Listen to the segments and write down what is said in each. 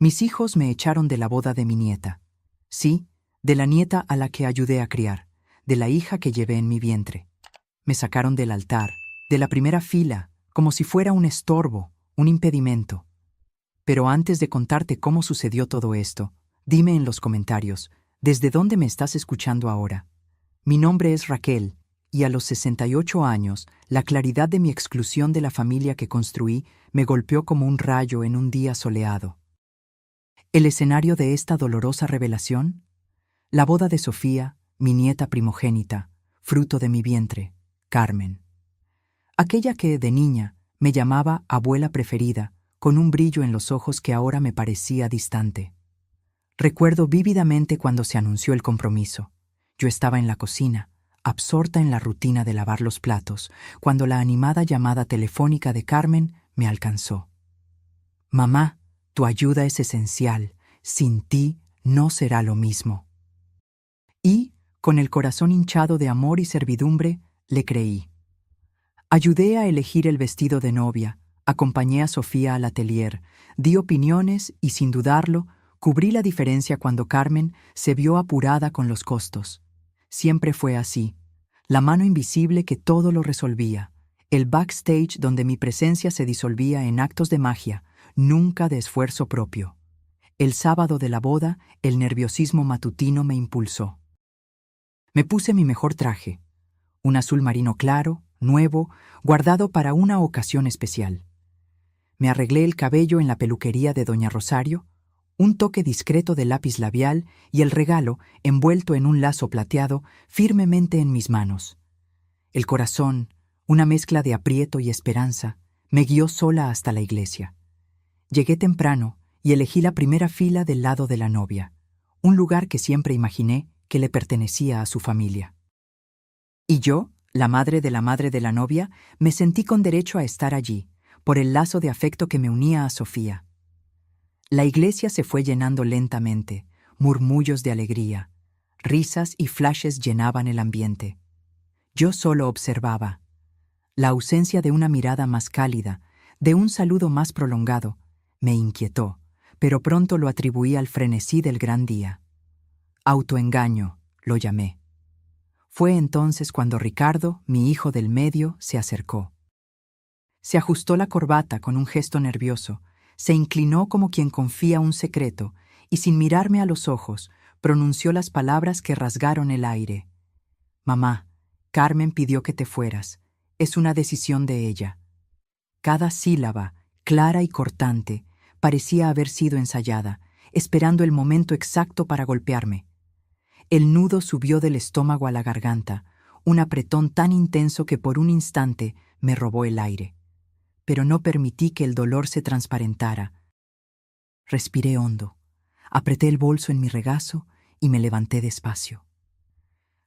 Mis hijos me echaron de la boda de mi nieta. Sí, de la nieta a la que ayudé a criar, de la hija que llevé en mi vientre. Me sacaron del altar, de la primera fila, como si fuera un estorbo, un impedimento. Pero antes de contarte cómo sucedió todo esto, dime en los comentarios, ¿desde dónde me estás escuchando ahora? Mi nombre es Raquel, y a los 68 años, la claridad de mi exclusión de la familia que construí me golpeó como un rayo en un día soleado. ¿El escenario de esta dolorosa revelación? La boda de Sofía, mi nieta primogénita, fruto de mi vientre, Carmen. Aquella que, de niña, me llamaba abuela preferida, con un brillo en los ojos que ahora me parecía distante. Recuerdo vívidamente cuando se anunció el compromiso. Yo estaba en la cocina, absorta en la rutina de lavar los platos, cuando la animada llamada telefónica de Carmen me alcanzó. «Mamá, tu ayuda es esencial. Sin ti no será lo mismo». Y, con el corazón hinchado de amor y servidumbre, le creí. Ayudé a elegir el vestido de novia, acompañé a Sofía al atelier, di opiniones y, sin dudarlo, cubrí la diferencia cuando Carmen se vio apurada con los costos. Siempre fue así. La mano invisible que todo lo resolvía. El backstage donde mi presencia se disolvía en actos de magia, nunca de esfuerzo propio. El sábado de la boda, el nerviosismo matutino me impulsó. Me puse mi mejor traje, un azul marino claro, nuevo, guardado para una ocasión especial. Me arreglé el cabello en la peluquería de Doña Rosario, un toque discreto de lápiz labial y el regalo, envuelto en un lazo plateado, firmemente en mis manos. El corazón, una mezcla de aprieto y esperanza, me guió sola hasta la iglesia. Llegué temprano y elegí la primera fila del lado de la novia, un lugar que siempre imaginé que le pertenecía a su familia. Y yo, la madre de la novia, me sentí con derecho a estar allí, por el lazo de afecto que me unía a Sofía. La iglesia se fue llenando lentamente, murmullos de alegría, risas y flashes llenaban el ambiente. Yo solo observaba. La ausencia de una mirada más cálida, de un saludo más prolongado, me inquietó, pero pronto lo atribuí al frenesí del gran día. Autoengaño, lo llamé. Fue entonces cuando Ricardo, mi hijo del medio, se acercó. Se ajustó la corbata con un gesto nervioso, se inclinó como quien confía un secreto y, sin mirarme a los ojos, pronunció las palabras que rasgaron el aire. «Mamá, Carmen pidió que te fueras. Es una decisión de ella». Cada sílaba, clara y cortante, parecía haber sido ensayada, esperando el momento exacto para golpearme. El nudo subió del estómago a la garganta, un apretón tan intenso que por un instante me robó el aire. Pero no permití que el dolor se transparentara. Respiré hondo, apreté el bolso en mi regazo y me levanté despacio.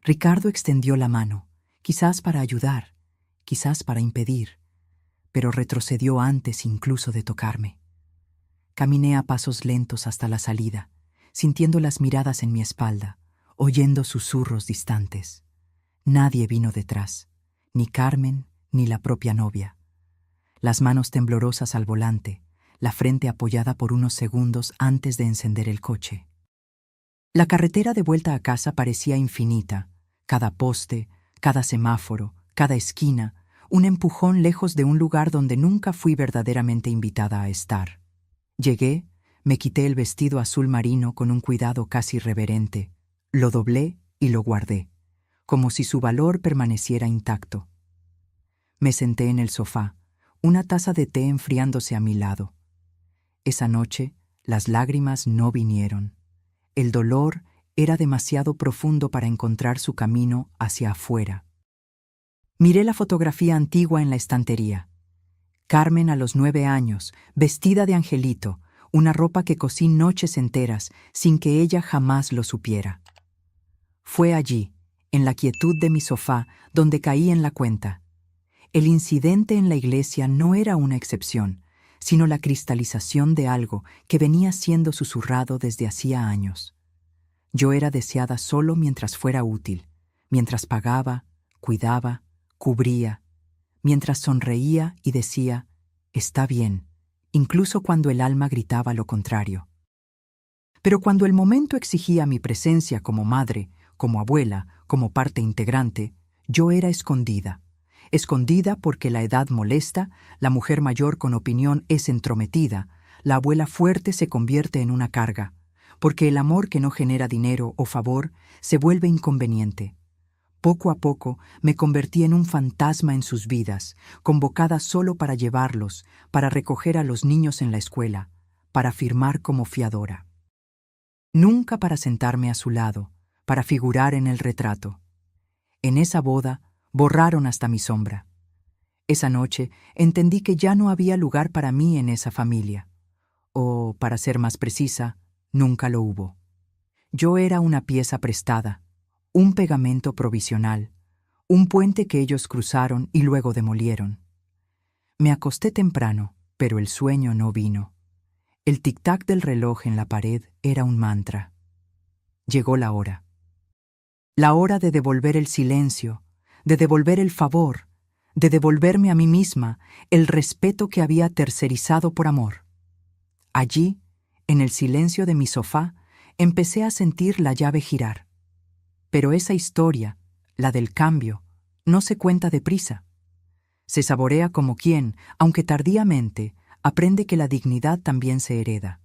Ricardo extendió la mano, quizás para ayudar, quizás para impedir, pero retrocedió antes incluso de tocarme. Caminé a pasos lentos hasta la salida, sintiendo las miradas en mi espalda, oyendo susurros distantes. Nadie vino detrás, ni Carmen ni la propia novia. Las manos temblorosas al volante, la frente apoyada por unos segundos antes de encender el coche. La carretera de vuelta a casa parecía infinita, cada poste, cada semáforo, cada esquina, un empujón lejos de un lugar donde nunca fui verdaderamente invitada a estar. Llegué, me quité el vestido azul marino con un cuidado casi reverente, lo doblé y lo guardé, como si su valor permaneciera intacto. Me senté en el sofá, una taza de té enfriándose a mi lado. Esa noche, las lágrimas no vinieron. El dolor era demasiado profundo para encontrar su camino hacia afuera. Miré la fotografía antigua en la estantería. Carmen a los 9 años, vestida de angelito, una ropa que cosí noches enteras sin que ella jamás lo supiera. Fue allí, en la quietud de mi sofá, donde caí en la cuenta. El incidente en la iglesia no era una excepción, sino la cristalización de algo que venía siendo susurrado desde hacía años. Yo era deseada solo mientras fuera útil, mientras pagaba, cuidaba, cubría, mientras sonreía y decía, «Está bien», incluso cuando el alma gritaba lo contrario. Pero cuando el momento exigía mi presencia como madre, como abuela, como parte integrante, yo era escondida. Escondida porque la edad molesta, la mujer mayor con opinión es entrometida, la abuela fuerte se convierte en una carga, porque el amor que no genera dinero o favor se vuelve inconveniente. Poco a poco me convertí en un fantasma en sus vidas, convocada solo para llevarlos, para recoger a los niños en la escuela, para firmar como fiadora. Nunca para sentarme a su lado, para figurar en el retrato. En esa boda borraron hasta mi sombra. Esa noche entendí que ya no había lugar para mí en esa familia. O, para ser más precisa, nunca lo hubo. Yo era una pieza prestada, un pegamento provisional, un puente que ellos cruzaron y luego demolieron. Me acosté temprano, pero el sueño no vino. El tic-tac del reloj en la pared era un mantra. Llegó la hora. La hora de devolver el silencio, de devolver el favor, de devolverme a mí misma el respeto que había tercerizado por amor. Allí, en el silencio de mi sofá, empecé a sentir la llave girar. Pero esa historia, la del cambio, no se cuenta deprisa. Se saborea como quien, aunque tardíamente, aprende que la dignidad también se hereda,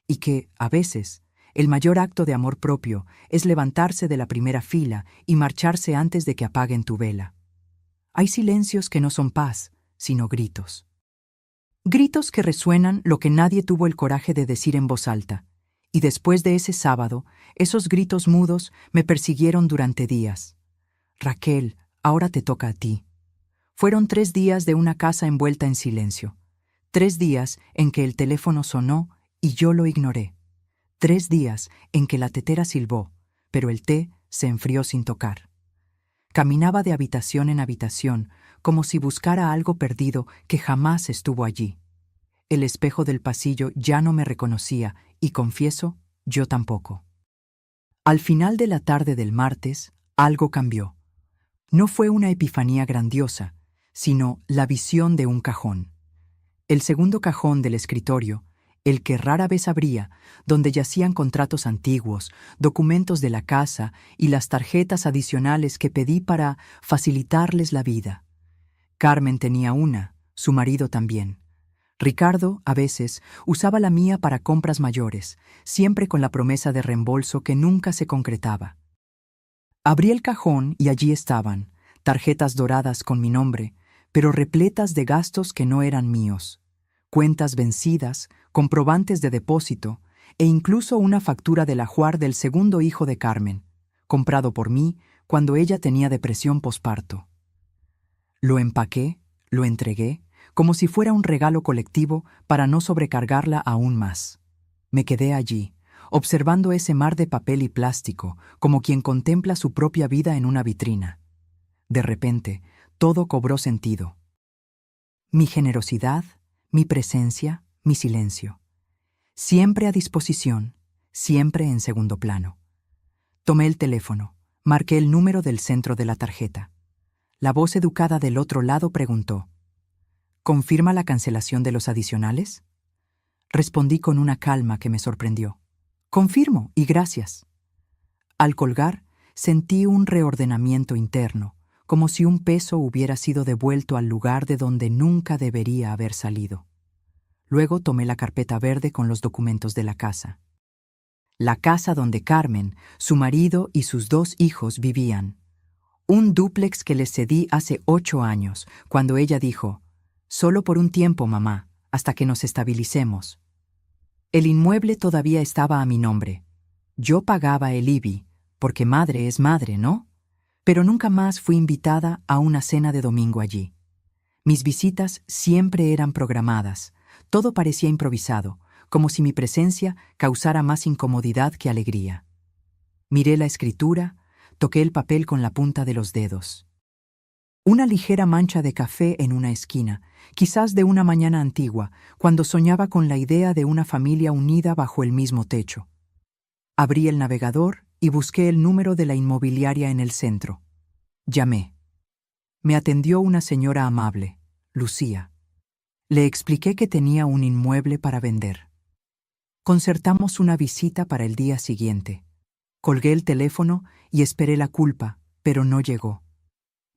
y que, a veces, el mayor acto de amor propio es levantarse de la primera fila y marcharse antes de que apaguen tu vela. Hay silencios que no son paz, sino gritos. Gritos que resuenan lo que nadie tuvo el coraje de decir en voz alta, y después de ese sábado, esos gritos mudos me persiguieron durante días. Raquel, ahora te toca a ti. Fueron 3 días de una casa envuelta en silencio. 3 días en que el teléfono sonó y yo lo ignoré. 3 días en que la tetera silbó, pero el té se enfrió sin tocar. Caminaba de habitación en habitación, como si buscara algo perdido que jamás estuvo allí. El espejo del pasillo ya no me reconocía y, confieso, yo tampoco. Al final de la tarde del martes, algo cambió. No fue una epifanía grandiosa, sino la visión de un cajón. El segundo cajón del escritorio, el que rara vez abría, donde yacían contratos antiguos, documentos de la casa y las tarjetas adicionales que pedí para facilitarles la vida. Carmen tenía una, su marido también. Ricardo, a veces, usaba la mía para compras mayores, siempre con la promesa de reembolso que nunca se concretaba. Abrí el cajón y allí estaban, tarjetas doradas con mi nombre, pero repletas de gastos que no eran míos, cuentas vencidas, comprobantes de depósito e incluso una factura del ajuar del segundo hijo de Carmen, comprado por mí cuando ella tenía depresión posparto. Lo empaqué, lo entregué, como si fuera un regalo colectivo para no sobrecargarla aún más. Me quedé allí, observando ese mar de papel y plástico, como quien contempla su propia vida en una vitrina. De repente, todo cobró sentido. Mi generosidad, mi presencia, mi silencio. Siempre a disposición, siempre en segundo plano. Tomé el teléfono, marqué el número del centro de la tarjeta. La voz educada del otro lado preguntó: ¿confirma la cancelación de los adicionales? Respondí con una calma que me sorprendió. Confirmo, y gracias. Al colgar, sentí un reordenamiento interno, como si un peso hubiera sido devuelto al lugar de donde nunca debería haber salido. Luego tomé la carpeta verde con los documentos de la casa. La casa donde Carmen, su marido y sus 2 hijos vivían. Un dúplex que les cedí hace 8 años, cuando ella dijo: «Solo por un tiempo, mamá, hasta que nos estabilicemos». El inmueble todavía estaba a mi nombre. Yo pagaba el IBI, porque madre es madre, ¿no? Pero nunca más fui invitada a una cena de domingo allí. Mis visitas siempre eran programadas. Todo parecía improvisado, como si mi presencia causara más incomodidad que alegría. Miré la escritura, toqué el papel con la punta de los dedos. Una ligera mancha de café en una esquina, quizás de una mañana antigua, cuando soñaba con la idea de una familia unida bajo el mismo techo. Abrí el navegador y busqué el número de la inmobiliaria en el centro. Llamé. Me atendió una señora amable, Lucía. Le expliqué que tenía un inmueble para vender. Concertamos una visita para el día siguiente. Colgué el teléfono y esperé la culpa, pero no llegó.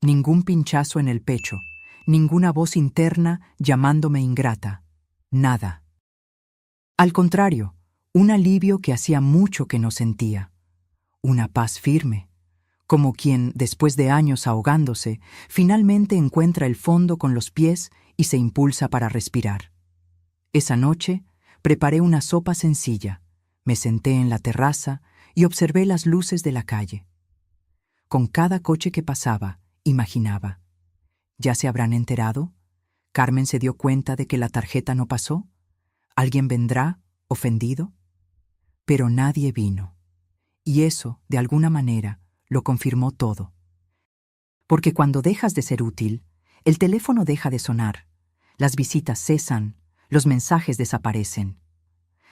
Ningún pinchazo en el pecho, ninguna voz interna llamándome ingrata. Nada. Al contrario, un alivio que hacía mucho que no sentía. Una paz firme, como quien, después de años ahogándose, finalmente encuentra el fondo con los pies y se impulsa para respirar. Esa noche, preparé una sopa sencilla, me senté en la terraza y observé las luces de la calle. Con cada coche que pasaba, imaginaba: ¿ya se habrán enterado? ¿Carmen se dio cuenta de que la tarjeta no pasó? ¿Alguien vendrá, ofendido? Pero nadie vino. Y eso, de alguna manera, lo confirmó todo. Porque cuando dejas de ser útil, el teléfono deja de sonar, las visitas cesan, los mensajes desaparecen.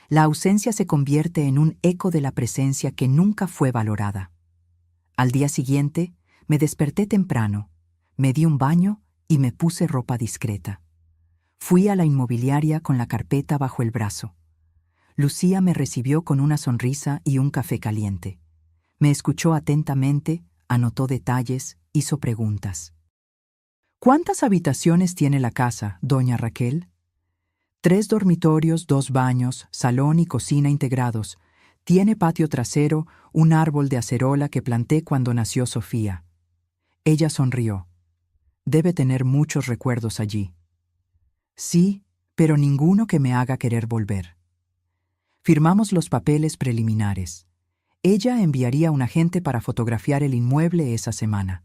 La ausencia se convierte en un eco de la presencia que nunca fue valorada. Al día siguiente, me desperté temprano, me di un baño y me puse ropa discreta. Fui a la inmobiliaria con la carpeta bajo el brazo. Lucía me recibió con una sonrisa y un café caliente. Me escuchó atentamente, anotó detalles, hizo preguntas. ¿Cuántas habitaciones tiene la casa, doña Raquel? 3 dormitorios, 2 baños, salón y cocina integrados. Tiene patio trasero, un árbol de acerola que planté cuando nació Sofía. Ella sonrió. Debe tener muchos recuerdos allí. Sí, pero ninguno que me haga querer volver. Firmamos los papeles preliminares. Ella enviaría un agente para fotografiar el inmueble esa semana.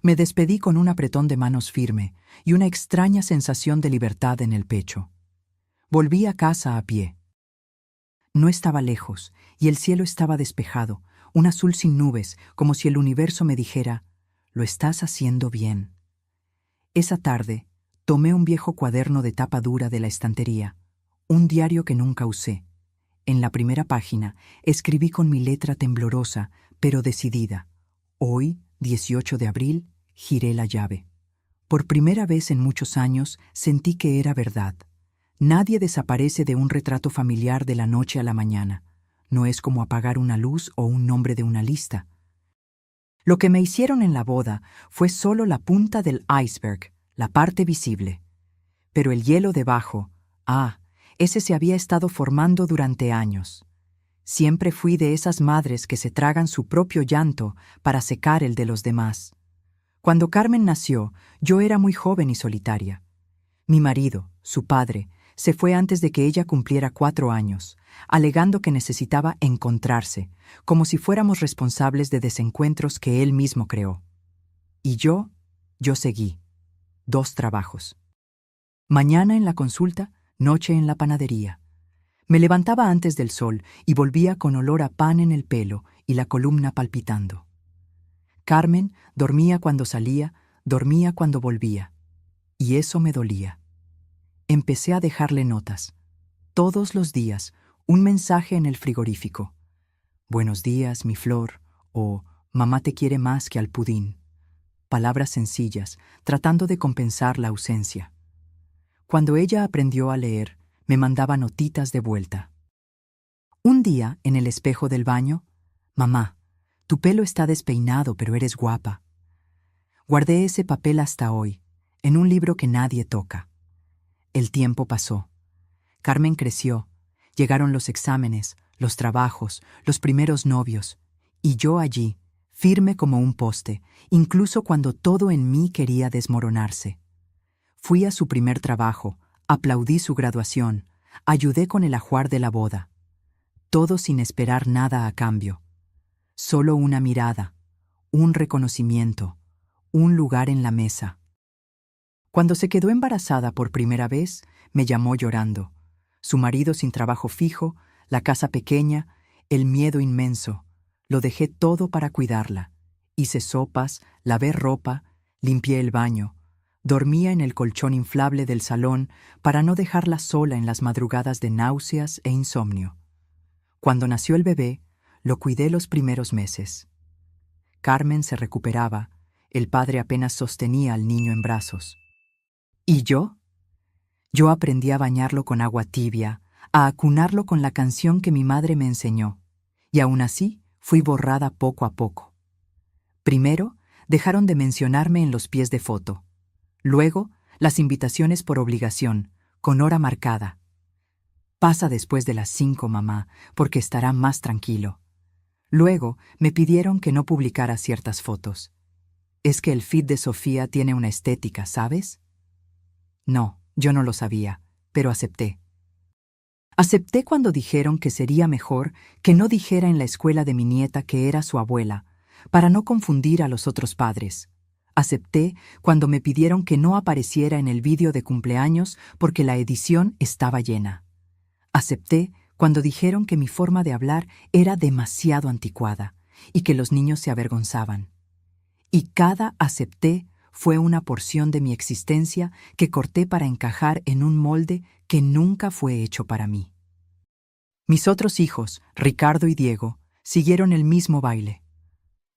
Me despedí con un apretón de manos firme y una extraña sensación de libertad en el pecho. Volví a casa a pie. No estaba lejos, y el cielo estaba despejado, un azul sin nubes, como si el universo me dijera: «Lo estás haciendo bien». Esa tarde, tomé un viejo cuaderno de tapa dura de la estantería, un diario que nunca usé. En la primera página, escribí con mi letra temblorosa, pero decidida: «Hoy, 18 de abril, giré la llave». Por primera vez en muchos años, sentí que era verdad. Nadie desaparece de un retrato familiar de la noche a la mañana. No es como apagar una luz o un nombre de una lista. Lo que me hicieron en la boda fue solo la punta del iceberg, la parte visible. Pero el hielo debajo, ese se había estado formando durante años. Siempre fui de esas madres que se tragan su propio llanto para secar el de los demás. Cuando Carmen nació, yo era muy joven y solitaria. Mi marido, su padre, se fue antes de que ella cumpliera 4 años, alegando que necesitaba encontrarse, como si fuéramos responsables de desencuentros que él mismo creó. Y yo seguí. 2 trabajos. Mañana en la consulta, noche en la panadería. Me levantaba antes del sol y volvía con olor a pan en el pelo y la columna palpitando. Carmen dormía cuando salía, dormía cuando volvía. Y eso me dolía. Empecé a dejarle notas. Todos los días, un mensaje en el frigorífico. «Buenos días, mi flor», o «Mamá te quiere más que al pudín». Palabras sencillas, tratando de compensar la ausencia. Cuando ella aprendió a leer, me mandaba notitas de vuelta. Un día, en el espejo del baño: «Mamá, tu pelo está despeinado, pero eres guapa». Guardé ese papel hasta hoy, en un libro que nadie toca. El tiempo pasó. Carmen creció. Llegaron los exámenes, los trabajos, los primeros novios. Y yo allí, firme como un poste, incluso cuando todo en mí quería desmoronarse. Fui a su primer trabajo, aplaudí su graduación, ayudé con el ajuar de la boda. Todo sin esperar nada a cambio. Solo una mirada, un reconocimiento, un lugar en la mesa. Cuando se quedó embarazada por primera vez, me llamó llorando. Su marido sin trabajo fijo, la casa pequeña, el miedo inmenso. Lo dejé todo para cuidarla. Hice sopas, lavé ropa, limpié el baño. Dormía en el colchón inflable del salón para no dejarla sola en las madrugadas de náuseas e insomnio. Cuando nació el bebé, lo cuidé los primeros meses. Carmen se recuperaba, el padre apenas sostenía al niño en brazos. ¿Y yo? Yo aprendí a bañarlo con agua tibia, a acunarlo con la canción que mi madre me enseñó, y aún así fui borrada poco a poco. Primero, dejaron de mencionarme en los pies de foto. Luego, las invitaciones por obligación, con hora marcada. Pasa después de las 5, mamá, porque estará más tranquilo. Luego, me pidieron que no publicara ciertas fotos. Es que el feed de Sofía tiene una estética, ¿sabes? No, yo no lo sabía, pero acepté. Acepté cuando dijeron que sería mejor que no dijera en la escuela de mi nieta que era su abuela, para no confundir a los otros padres. Acepté cuando me pidieron que no apareciera en el vídeo de cumpleaños porque la edición estaba llena. Acepté cuando dijeron que mi forma de hablar era demasiado anticuada y que los niños se avergonzaban. Y cada acepté fue una porción de mi existencia que corté para encajar en un molde que nunca fue hecho para mí. Mis otros hijos, Ricardo y Diego, siguieron el mismo baile.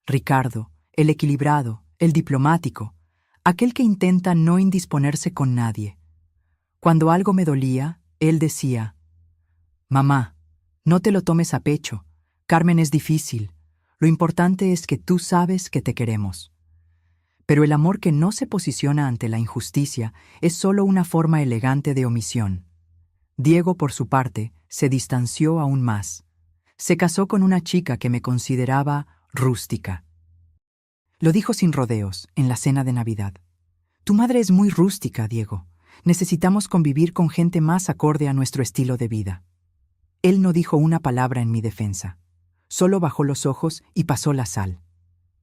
Ricardo, el equilibrado, el diplomático, aquel que intenta no indisponerse con nadie. Cuando algo me dolía, él decía: «Mamá, no te lo tomes a pecho. Carmen es difícil. Lo importante es que tú sabes que te queremos». Pero el amor que no se posiciona ante la injusticia es solo una forma elegante de omisión. Diego, por su parte, se distanció aún más. Se casó con una chica que me consideraba rústica. Lo dijo sin rodeos, en la cena de Navidad. «Tu madre es muy rústica, Diego. Necesitamos convivir con gente más acorde a nuestro estilo de vida». Él no dijo una palabra en mi defensa. Solo bajó los ojos y pasó la sal.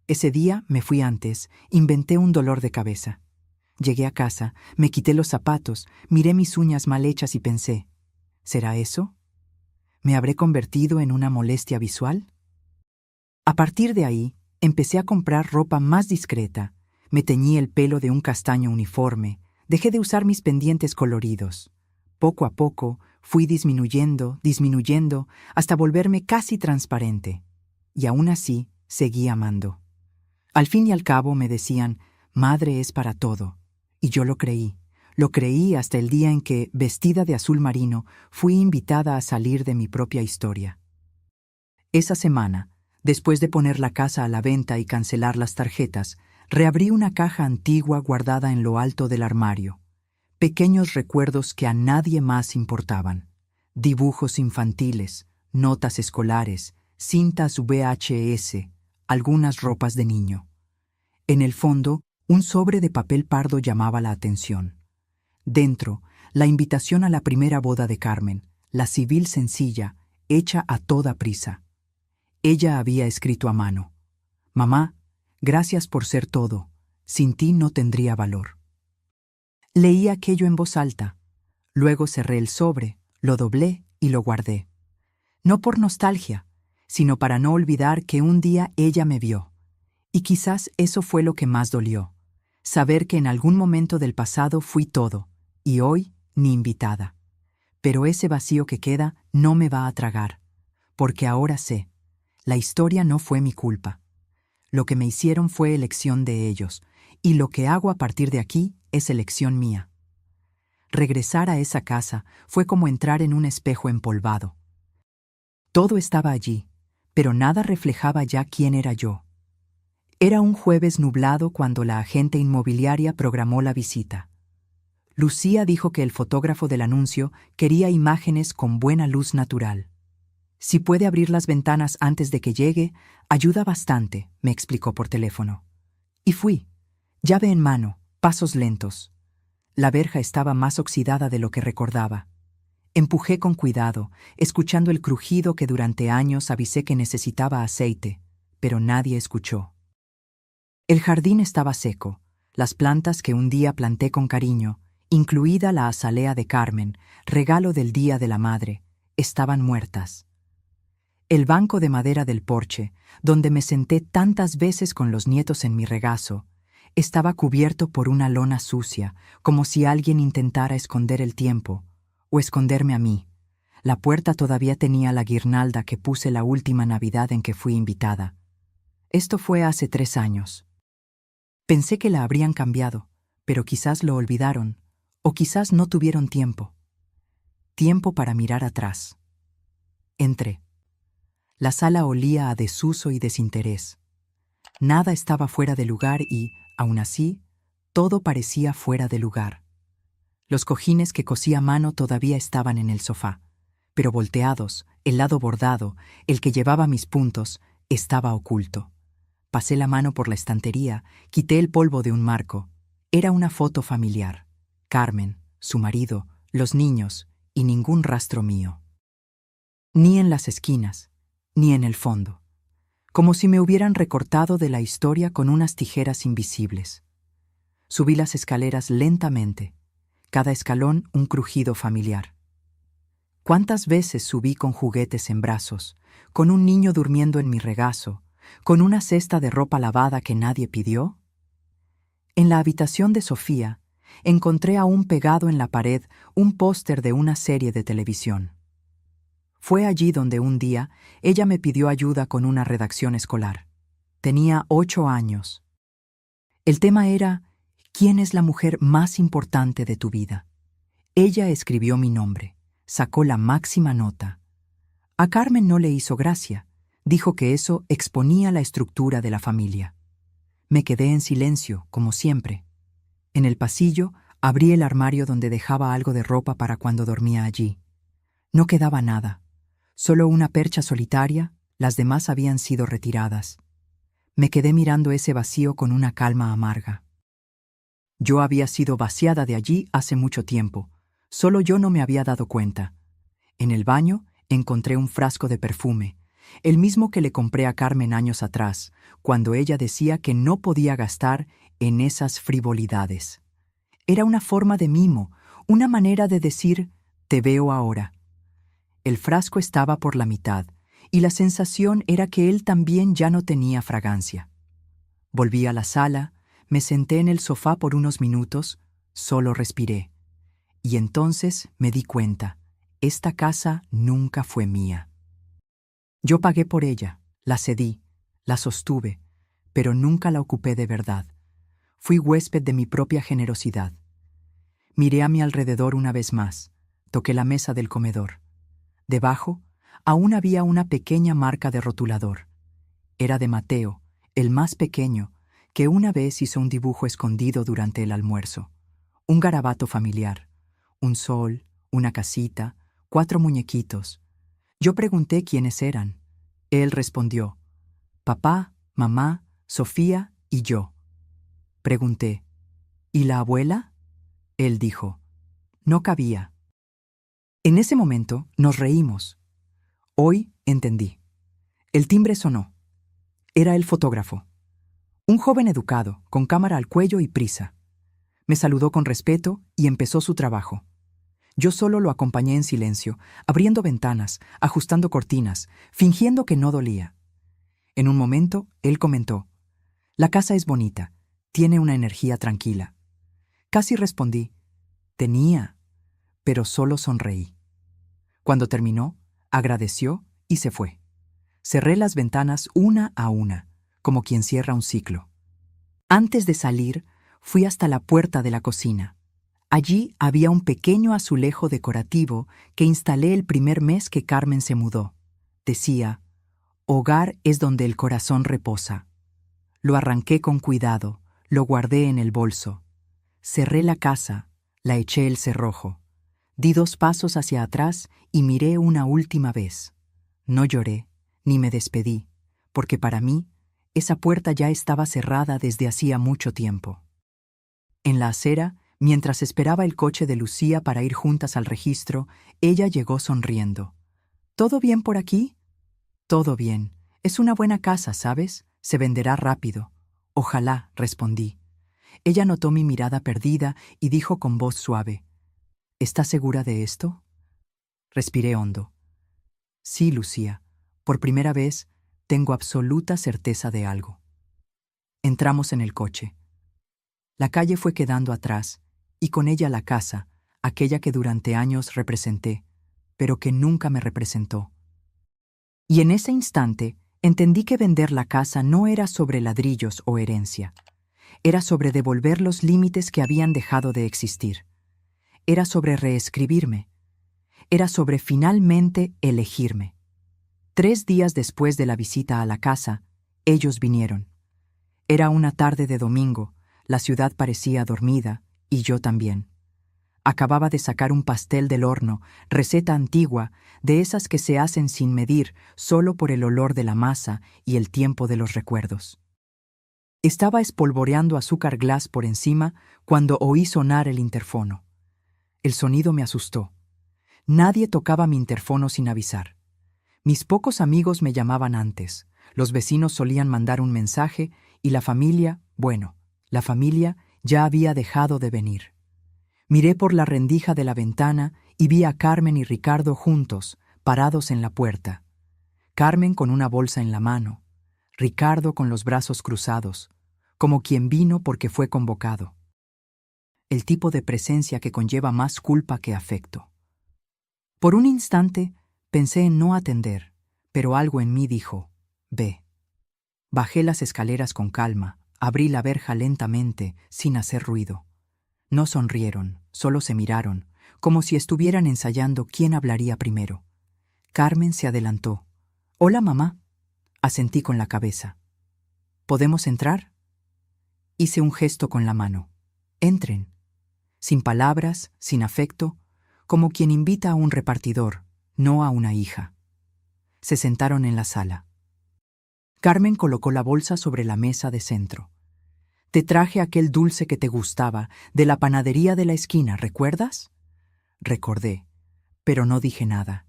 Ese día me fui antes, inventé un dolor de cabeza. Llegué a casa, me quité los zapatos, miré mis uñas mal hechas y pensé: ¿será eso? ¿Me habré convertido en una molestia visual? A partir de ahí, empecé a comprar ropa más discreta, me teñí el pelo de un castaño uniforme, dejé de usar mis pendientes coloridos. Poco a poco, fui disminuyendo, hasta volverme casi transparente. Y aún así, seguí amando. Al fin y al cabo me decían: «Madre es para todo». Y yo lo creí hasta el día en que, vestida de azul marino, fui invitada a salir de mi propia historia. Esa semana, después de poner la casa a la venta y cancelar las tarjetas, reabrí una caja antigua guardada en lo alto del armario. Pequeños recuerdos que a nadie más importaban. Dibujos infantiles, notas escolares, cintas VHS, algunas ropas de niño. En el fondo, un sobre de papel pardo llamaba la atención. Dentro, la invitación a la primera boda de Carmen, la civil sencilla, hecha a toda prisa. Ella había escrito a mano: «Mamá, gracias por ser todo. Sin ti no tendría valor». Leí aquello en voz alta. Luego cerré el sobre, lo doblé y lo guardé. No por nostalgia, sino para no olvidar que un día ella me vio. Y quizás eso fue lo que más dolió. Saber que en algún momento del pasado fui todo, y hoy ni invitada. Pero ese vacío que queda no me va a tragar, porque ahora sé, la historia no fue mi culpa. Lo que me hicieron fue elección de ellos, y lo que hago a partir de aquí es elección mía. Regresar a esa casa fue como entrar en un espejo empolvado. Todo estaba allí, pero nada reflejaba ya quién era yo. Era un jueves nublado cuando la agente inmobiliaria programó la visita. Lucía dijo que el fotógrafo del anuncio quería imágenes con buena luz natural. «Si puede abrir las ventanas antes de que llegue, ayuda bastante», me explicó por teléfono. Y fui, llave en mano, pasos lentos. La verja estaba más oxidada de lo que recordaba. Empujé con cuidado, escuchando el crujido que durante años avisé que necesitaba aceite, pero nadie escuchó. El jardín estaba seco, las plantas que un día planté con cariño, incluida la azalea de Carmen, regalo del Día de la Madre, estaban muertas. El banco de madera del porche, donde me senté tantas veces con los nietos en mi regazo, estaba cubierto por una lona sucia, como si alguien intentara esconder el tiempo, o esconderme a mí. La puerta todavía tenía la guirnalda que puse la última Navidad en que fui invitada. Esto fue hace 3 años. Pensé que la habrían cambiado, pero quizás lo olvidaron, o quizás no tuvieron tiempo. tiempo para mirar atrás. Entré. La sala olía a desuso y desinterés. Nada estaba fuera de lugar y, aun así, todo parecía fuera de lugar. Los cojines que cosí a mano todavía estaban en el sofá, pero volteados, el lado bordado, el que llevaba mis puntos, estaba oculto. Pasé la mano por la estantería, quité el polvo de un marco. Era una foto familiar. Carmen, su marido, los niños y ningún rastro mío. Ni en las esquinas, ni en el fondo. Como si me hubieran recortado de la historia con unas tijeras invisibles. Subí las escaleras lentamente, cada escalón un crujido familiar. ¿Cuántas veces subí con juguetes en brazos, con un niño durmiendo en mi regazo, con una cesta de ropa lavada que nadie pidió? En la habitación de Sofía, encontré aún pegado en la pared un póster de una serie de televisión. Fue allí donde un día ella me pidió ayuda con una redacción escolar. Tenía 8 años. El tema era: ¿quién es la mujer más importante de tu vida? Ella escribió mi nombre, sacó la máxima nota. A Carmen no le hizo gracia, dijo que eso exponía la estructura de la familia. Me quedé en silencio, como siempre. En el pasillo, abrí el armario donde dejaba algo de ropa para cuando dormía allí. No quedaba nada, solo una percha solitaria, las demás habían sido retiradas. Me quedé mirando ese vacío con una calma amarga. Yo había sido vaciada de allí hace mucho tiempo, solo yo no me había dado cuenta. En el baño encontré un frasco de perfume, el mismo que le compré a Carmen años atrás, cuando ella decía que no podía gastar en esas frivolidades. Era una forma de mimo, una manera de decir: te veo ahora. El frasco estaba por la mitad, y la sensación era que él también ya no tenía fragancia. Volví a la sala, me senté en el sofá por unos minutos, solo respiré. Y entonces me di cuenta, esta casa nunca fue mía. Yo pagué por ella, la cedí, la sostuve, pero nunca la ocupé de verdad. Fui huésped de mi propia generosidad. Miré a mi alrededor una vez más, toqué la mesa del comedor. Debajo, aún había una pequeña marca de rotulador. Era de Mateo, el más pequeño, que una vez hizo un dibujo escondido durante el almuerzo. Un garabato familiar, un sol, una casita, 4 muñequitos. Yo pregunté quiénes eran. Él respondió: papá, mamá, Sofía y yo. Pregunté: ¿y la abuela? Él dijo: no cabía. En ese momento nos reímos. Hoy entendí. El timbre sonó. Era el fotógrafo. Un joven educado, con cámara al cuello y prisa. Me saludó con respeto y empezó su trabajo. Yo solo lo acompañé en silencio, abriendo ventanas, ajustando cortinas, fingiendo que no dolía. En un momento, él comentó: la casa es bonita, tiene una energía tranquila. Casi respondí: tenía, pero solo sonreí. Cuando terminó, agradeció y se fue. Cerré las ventanas una a una, como quien cierra un ciclo. Antes de salir, fui hasta la puerta de la cocina. Allí había un pequeño azulejo decorativo que instalé el primer mes que Carmen se mudó. Decía: hogar es donde el corazón reposa. Lo arranqué con cuidado, lo guardé en el bolso. Cerré la casa, la eché el cerrojo. Di 2 pasos hacia atrás y miré una última vez. No lloré, ni me despedí, porque para mí, esa puerta ya estaba cerrada desde hacía mucho tiempo. En la acera, mientras esperaba el coche de Lucía para ir juntas al registro, ella llegó sonriendo. ¿Todo bien por aquí? Todo bien. Es una buena casa, ¿sabes? Se venderá rápido. Ojalá, respondí. Ella notó mi mirada perdida y dijo con voz suave: ¿estás segura de esto? Respiré hondo. Sí, Lucía. Por primera vez, tengo absoluta certeza de algo. Entramos en el coche. La calle fue quedando atrás, y con ella la casa, aquella que durante años representé, pero que nunca me representó. Y en ese instante entendí que vender la casa no era sobre ladrillos o herencia. Era sobre devolver los límites que habían dejado de existir. Era sobre reescribirme. Era sobre finalmente elegirme. 3 días después de la visita a la casa, ellos vinieron. Era una tarde de domingo, la ciudad parecía dormida, y yo también. Acababa de sacar un pastel del horno, receta antigua, de esas que se hacen sin medir, solo por el olor de la masa y el tiempo de los recuerdos. Estaba espolvoreando azúcar glass por encima cuando oí sonar el interfono. El sonido me asustó. Nadie tocaba mi interfono sin avisar. Mis pocos amigos me llamaban antes. Los vecinos solían mandar un mensaje y la familia ya había dejado de venir. Miré por la rendija de la ventana y vi a Carmen y Ricardo juntos, parados en la puerta. Carmen con una bolsa en la mano, Ricardo con los brazos cruzados, como quien vino porque fue convocado. El tipo de presencia que conlleva más culpa que afecto. Por un instante pensé en no atender, pero algo en mí dijo, ve. Bajé las escaleras con calma, abrí la verja lentamente, sin hacer ruido. No sonrieron, solo se miraron, como si estuvieran ensayando quién hablaría primero. Carmen se adelantó. «Hola, mamá», asentí con la cabeza. «¿Podemos entrar?» Hice un gesto con la mano. «Entren». Sin palabras, sin afecto, como quien invita a un repartidor, no a una hija. Se sentaron en la sala. Carmen colocó la bolsa sobre la mesa de centro. «Te traje aquel dulce que te gustaba, de la panadería de la esquina, ¿recuerdas?» Recordé, pero no dije nada.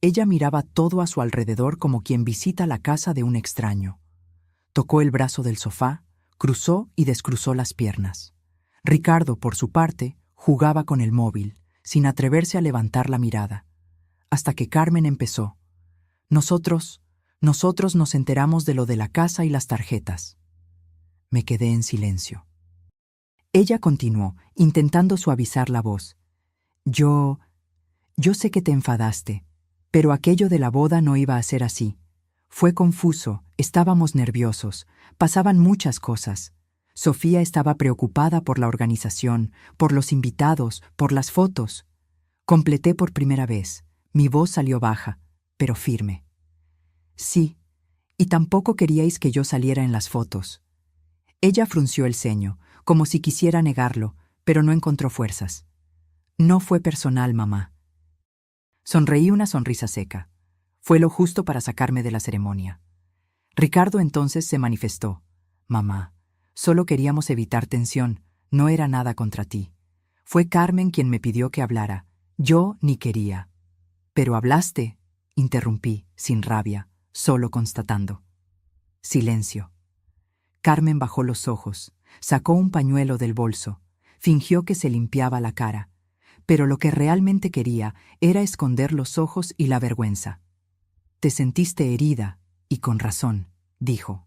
Ella miraba todo a su alrededor como quien visita la casa de un extraño. Tocó el brazo del sofá, cruzó y descruzó las piernas. Ricardo, por su parte, jugaba con el móvil, sin atreverse a levantar la mirada. Hasta que Carmen empezó. Nosotros nos enteramos de lo de la casa y las tarjetas. Me quedé en silencio. Ella continuó, intentando suavizar la voz. Yo sé que te enfadaste, pero aquello de la boda no iba a ser así. Fue confuso, estábamos nerviosos, pasaban muchas cosas. Sofía estaba preocupada por la organización, por los invitados, por las fotos. Completé por primera vez. Mi voz salió baja, pero firme. Sí, y tampoco queríais que yo saliera en las fotos. Ella frunció el ceño, como si quisiera negarlo, pero no encontró fuerzas. No fue personal, mamá. Sonreí una sonrisa seca. Fue lo justo para sacarme de la ceremonia. Ricardo entonces se manifestó. Mamá, solo queríamos evitar tensión, no era nada contra ti. Fue Carmen quien me pidió que hablara. Yo ni quería. Pero hablaste, interrumpí, sin rabia, solo constatando. Silencio. Carmen bajó los ojos, sacó un pañuelo del bolso, fingió que se limpiaba la cara, pero lo que realmente quería era esconder los ojos y la vergüenza. Te sentiste herida, y con razón, dijo.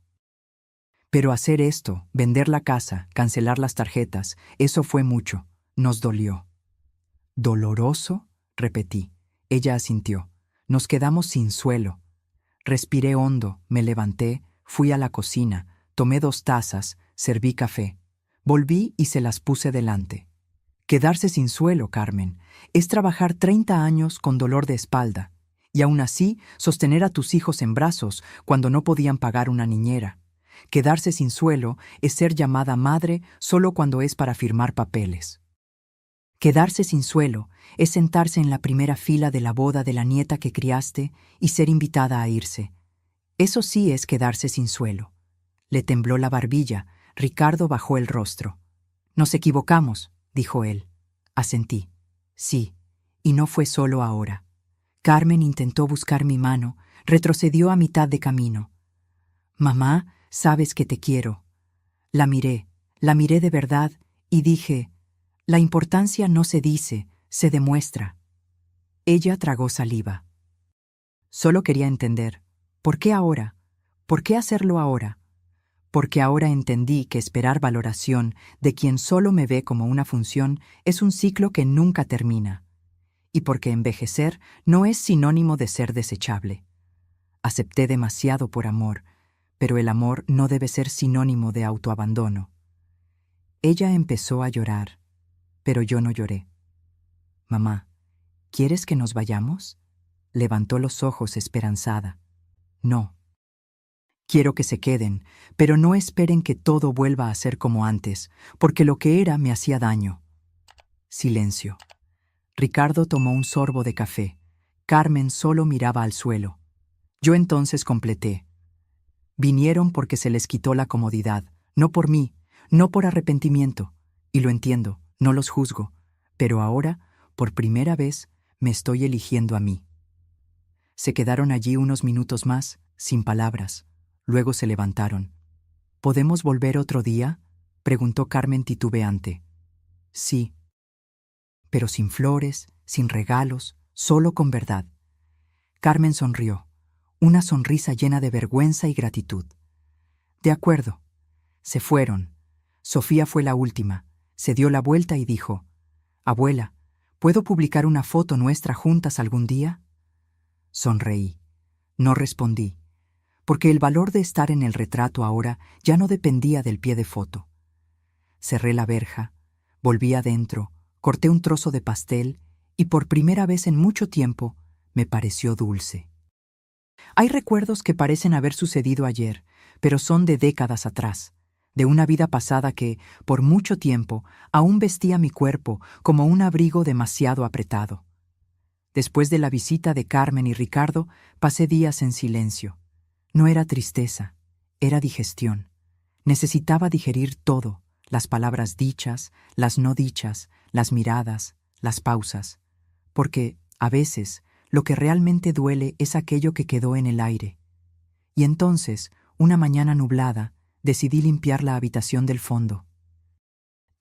Pero hacer esto, vender la casa, cancelar las tarjetas, eso fue mucho, nos dolió. ¿Doloroso?, repetí. Ella asintió. Nos quedamos sin suelo. Respiré hondo, me levanté, fui a la cocina, tomé 2 tazas, serví café. Volví y se las puse delante. Quedarse sin suelo, Carmen, es trabajar 30 años con dolor de espalda, y aún así sostener a tus hijos en brazos cuando no podían pagar una niñera. Quedarse sin suelo es ser llamada madre solo cuando es para firmar papeles. Quedarse sin suelo es sentarse en la primera fila de la boda de la nieta que criaste y ser invitada a irse. Eso sí es quedarse sin suelo. Le tembló la barbilla, Ricardo bajó el rostro. Nos equivocamos, dijo él. Asentí. Sí, y no fue solo ahora. Carmen intentó buscar mi mano, retrocedió a mitad de camino. Mamá, sabes que te quiero. La miré de verdad y dije, la importancia no se dice, se demuestra. Ella tragó saliva. Solo quería entender, ¿por qué ahora? ¿Por qué hacerlo ahora? Porque ahora entendí que esperar valoración de quien solo me ve como una función es un ciclo que nunca termina. Y porque envejecer no es sinónimo de ser desechable. Acepté demasiado por amor, pero el amor no debe ser sinónimo de autoabandono. Ella empezó a llorar, pero yo no lloré. Mamá, ¿Quieres que nos vayamos? Levantó los ojos esperanzada. No. Quiero que se queden, pero no esperen que todo vuelva a ser como antes, porque lo que era me hacía daño. Silencio. Ricardo tomó un sorbo de café. Carmen solo miraba al suelo. Yo entonces completé. Vinieron porque se les quitó la comodidad, no por mí, no por arrepentimiento. Y lo entiendo, no los juzgo, pero ahora, por primera vez, me estoy eligiendo a mí. Se quedaron allí unos minutos más, sin palabras. Luego se levantaron. ¿Podemos volver otro día?, preguntó Carmen titubeante. Sí. Pero sin flores, sin regalos, solo con verdad. Carmen sonrió, una sonrisa llena de vergüenza y gratitud. De acuerdo. Se fueron. Sofía fue la última. Se dio la vuelta y dijo: «Abuela, ¿puedo publicar una foto nuestra juntas algún día?» Sonreí. No respondí, porque el valor de estar en el retrato ahora ya no dependía del pie de foto. Cerré la verja, volví adentro, corté un trozo de pastel y por primera vez en mucho tiempo me pareció dulce. Hay recuerdos que parecen haber sucedido ayer, pero son de décadas atrás, de una vida pasada que, por mucho tiempo, aún vestía mi cuerpo como un abrigo demasiado apretado. Después de la visita de Carmen y Ricardo, pasé días en silencio. No era tristeza, era digestión. Necesitaba digerir todo, las palabras dichas, las no dichas, las miradas, las pausas, porque, a veces, lo que realmente duele es aquello que quedó en el aire. Y entonces, una mañana nublada, decidí limpiar la habitación del fondo.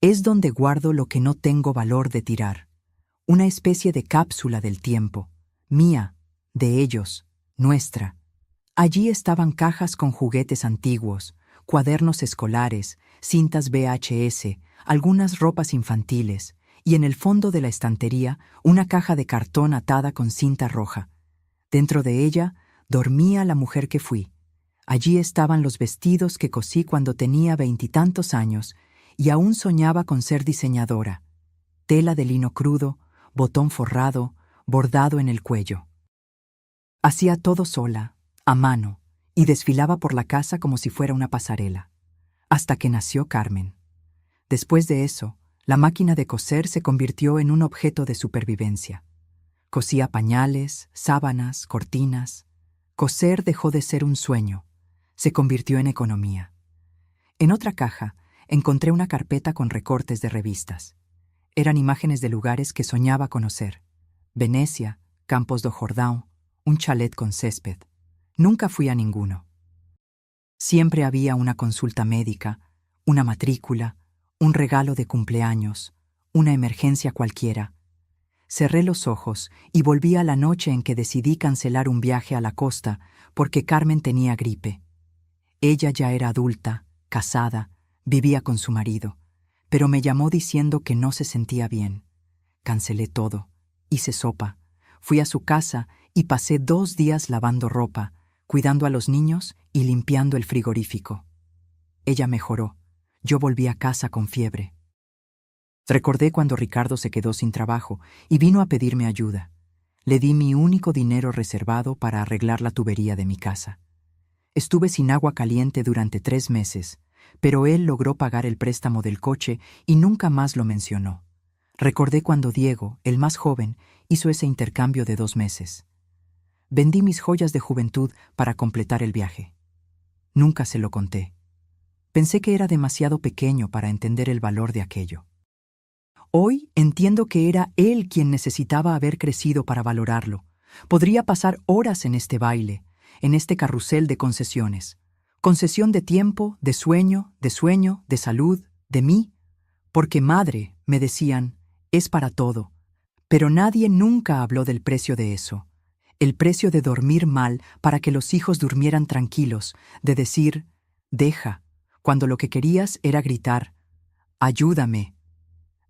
Es donde guardo lo que no tengo valor de tirar. Una especie de cápsula del tiempo, mía, de ellos, nuestra. Allí estaban cajas con juguetes antiguos, cuadernos escolares, cintas VHS, algunas ropas infantiles, y en el fondo de la estantería una caja de cartón atada con cinta roja. Dentro de ella dormía la mujer que fui. Allí estaban los vestidos que cosí cuando tenía 20 años y aún soñaba con ser diseñadora. Tela de lino crudo, botón forrado, bordado en el cuello. Hacía todo sola, a mano, y desfilaba por la casa como si fuera una pasarela. Hasta que nació Carmen. Después de eso, la máquina de coser se convirtió en un objeto de supervivencia. Cosía pañales, sábanas, cortinas. Coser dejó de ser un sueño. Se convirtió en economía. En otra caja, encontré una carpeta con recortes de revistas. Eran imágenes de lugares que soñaba conocer. Venecia, Campos do Jordão, un chalet con césped. Nunca fui a ninguno. Siempre había una consulta médica, una matrícula, un regalo de cumpleaños, una emergencia cualquiera. Cerré los ojos y volví a la noche en que decidí cancelar un viaje a la costa porque Carmen tenía gripe. Ella ya era adulta, casada, vivía con su marido, pero me llamó diciendo que no se sentía bien. Cancelé todo, hice sopa, fui a su casa y pasé 2 días lavando ropa, cuidando a los niños y limpiando el frigorífico. Ella mejoró. Yo volví a casa con fiebre. Recordé cuando Ricardo se quedó sin trabajo y vino a pedirme ayuda. Le di mi único dinero reservado para arreglar la tubería de mi casa. Estuve sin agua caliente durante 3 meses, pero él logró pagar el préstamo del coche y nunca más lo mencionó. Recordé cuando Diego, el más joven, hizo ese intercambio de 2 meses. Vendí mis joyas de juventud para completar el viaje. Nunca se lo conté. Pensé que era demasiado pequeño para entender el valor de aquello. Hoy entiendo que era él quien necesitaba haber crecido para valorarlo. Podría pasar horas en este baile, en este carrusel de concesiones. Concesión de tiempo, de sueño, de salud, de mí. Porque madre, me decían, es para todo. Pero nadie nunca habló del precio de eso. El precio de dormir mal para que los hijos durmieran tranquilos, de decir, deja, cuando lo que querías era gritar, ayúdame,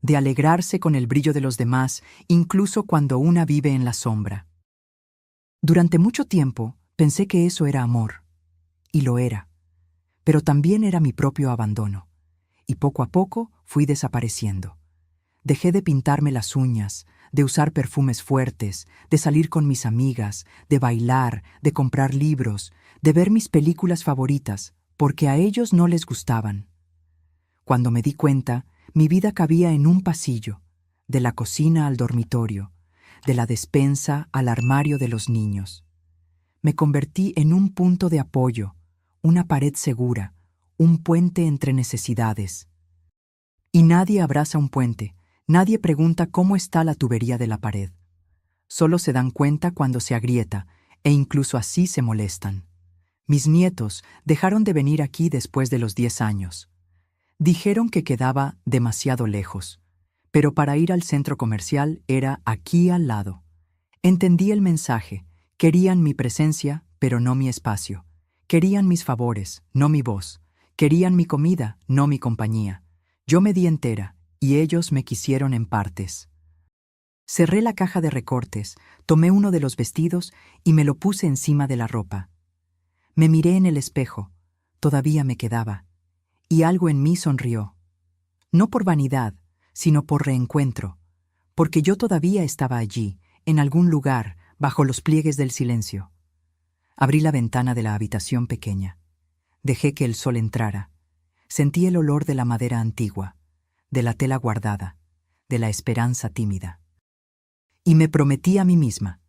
de alegrarse con el brillo de los demás, incluso cuando una vive en la sombra. Durante mucho tiempo pensé que eso era amor, y lo era, pero también era mi propio abandono, y poco a poco fui desapareciendo. Dejé de pintarme las uñas, de usar perfumes fuertes, de salir con mis amigas, de bailar, de comprar libros, de ver mis películas favoritas, porque a ellos no les gustaban. Cuando me di cuenta, mi vida cabía en un pasillo, de la cocina al dormitorio, de la despensa al armario de los niños. Me convertí en un punto de apoyo, una pared segura, un puente entre necesidades. Y nadie abraza un puente, nadie pregunta cómo está la tubería de la pared. Solo se dan cuenta cuando se agrieta, e incluso así se molestan. Mis nietos dejaron de venir aquí después de los 10 años. Dijeron que quedaba demasiado lejos, pero para ir al centro comercial era aquí al lado. Entendí el mensaje. Querían mi presencia, pero no mi espacio. Querían mis favores, no mi voz. Querían mi comida, no mi compañía. Yo me di entera, y ellos me quisieron en partes. Cerré la caja de recortes, tomé uno de los vestidos y me lo puse encima de la ropa. Me miré en el espejo, todavía me quedaba, y algo en mí sonrió. No por vanidad, sino por reencuentro, porque yo todavía estaba allí, en algún lugar, bajo los pliegues del silencio. Abrí la ventana de la habitación pequeña. Dejé que el sol entrara. Sentí el olor de la madera antigua, de la tela guardada, de la esperanza tímida. Y me prometí a mí misma: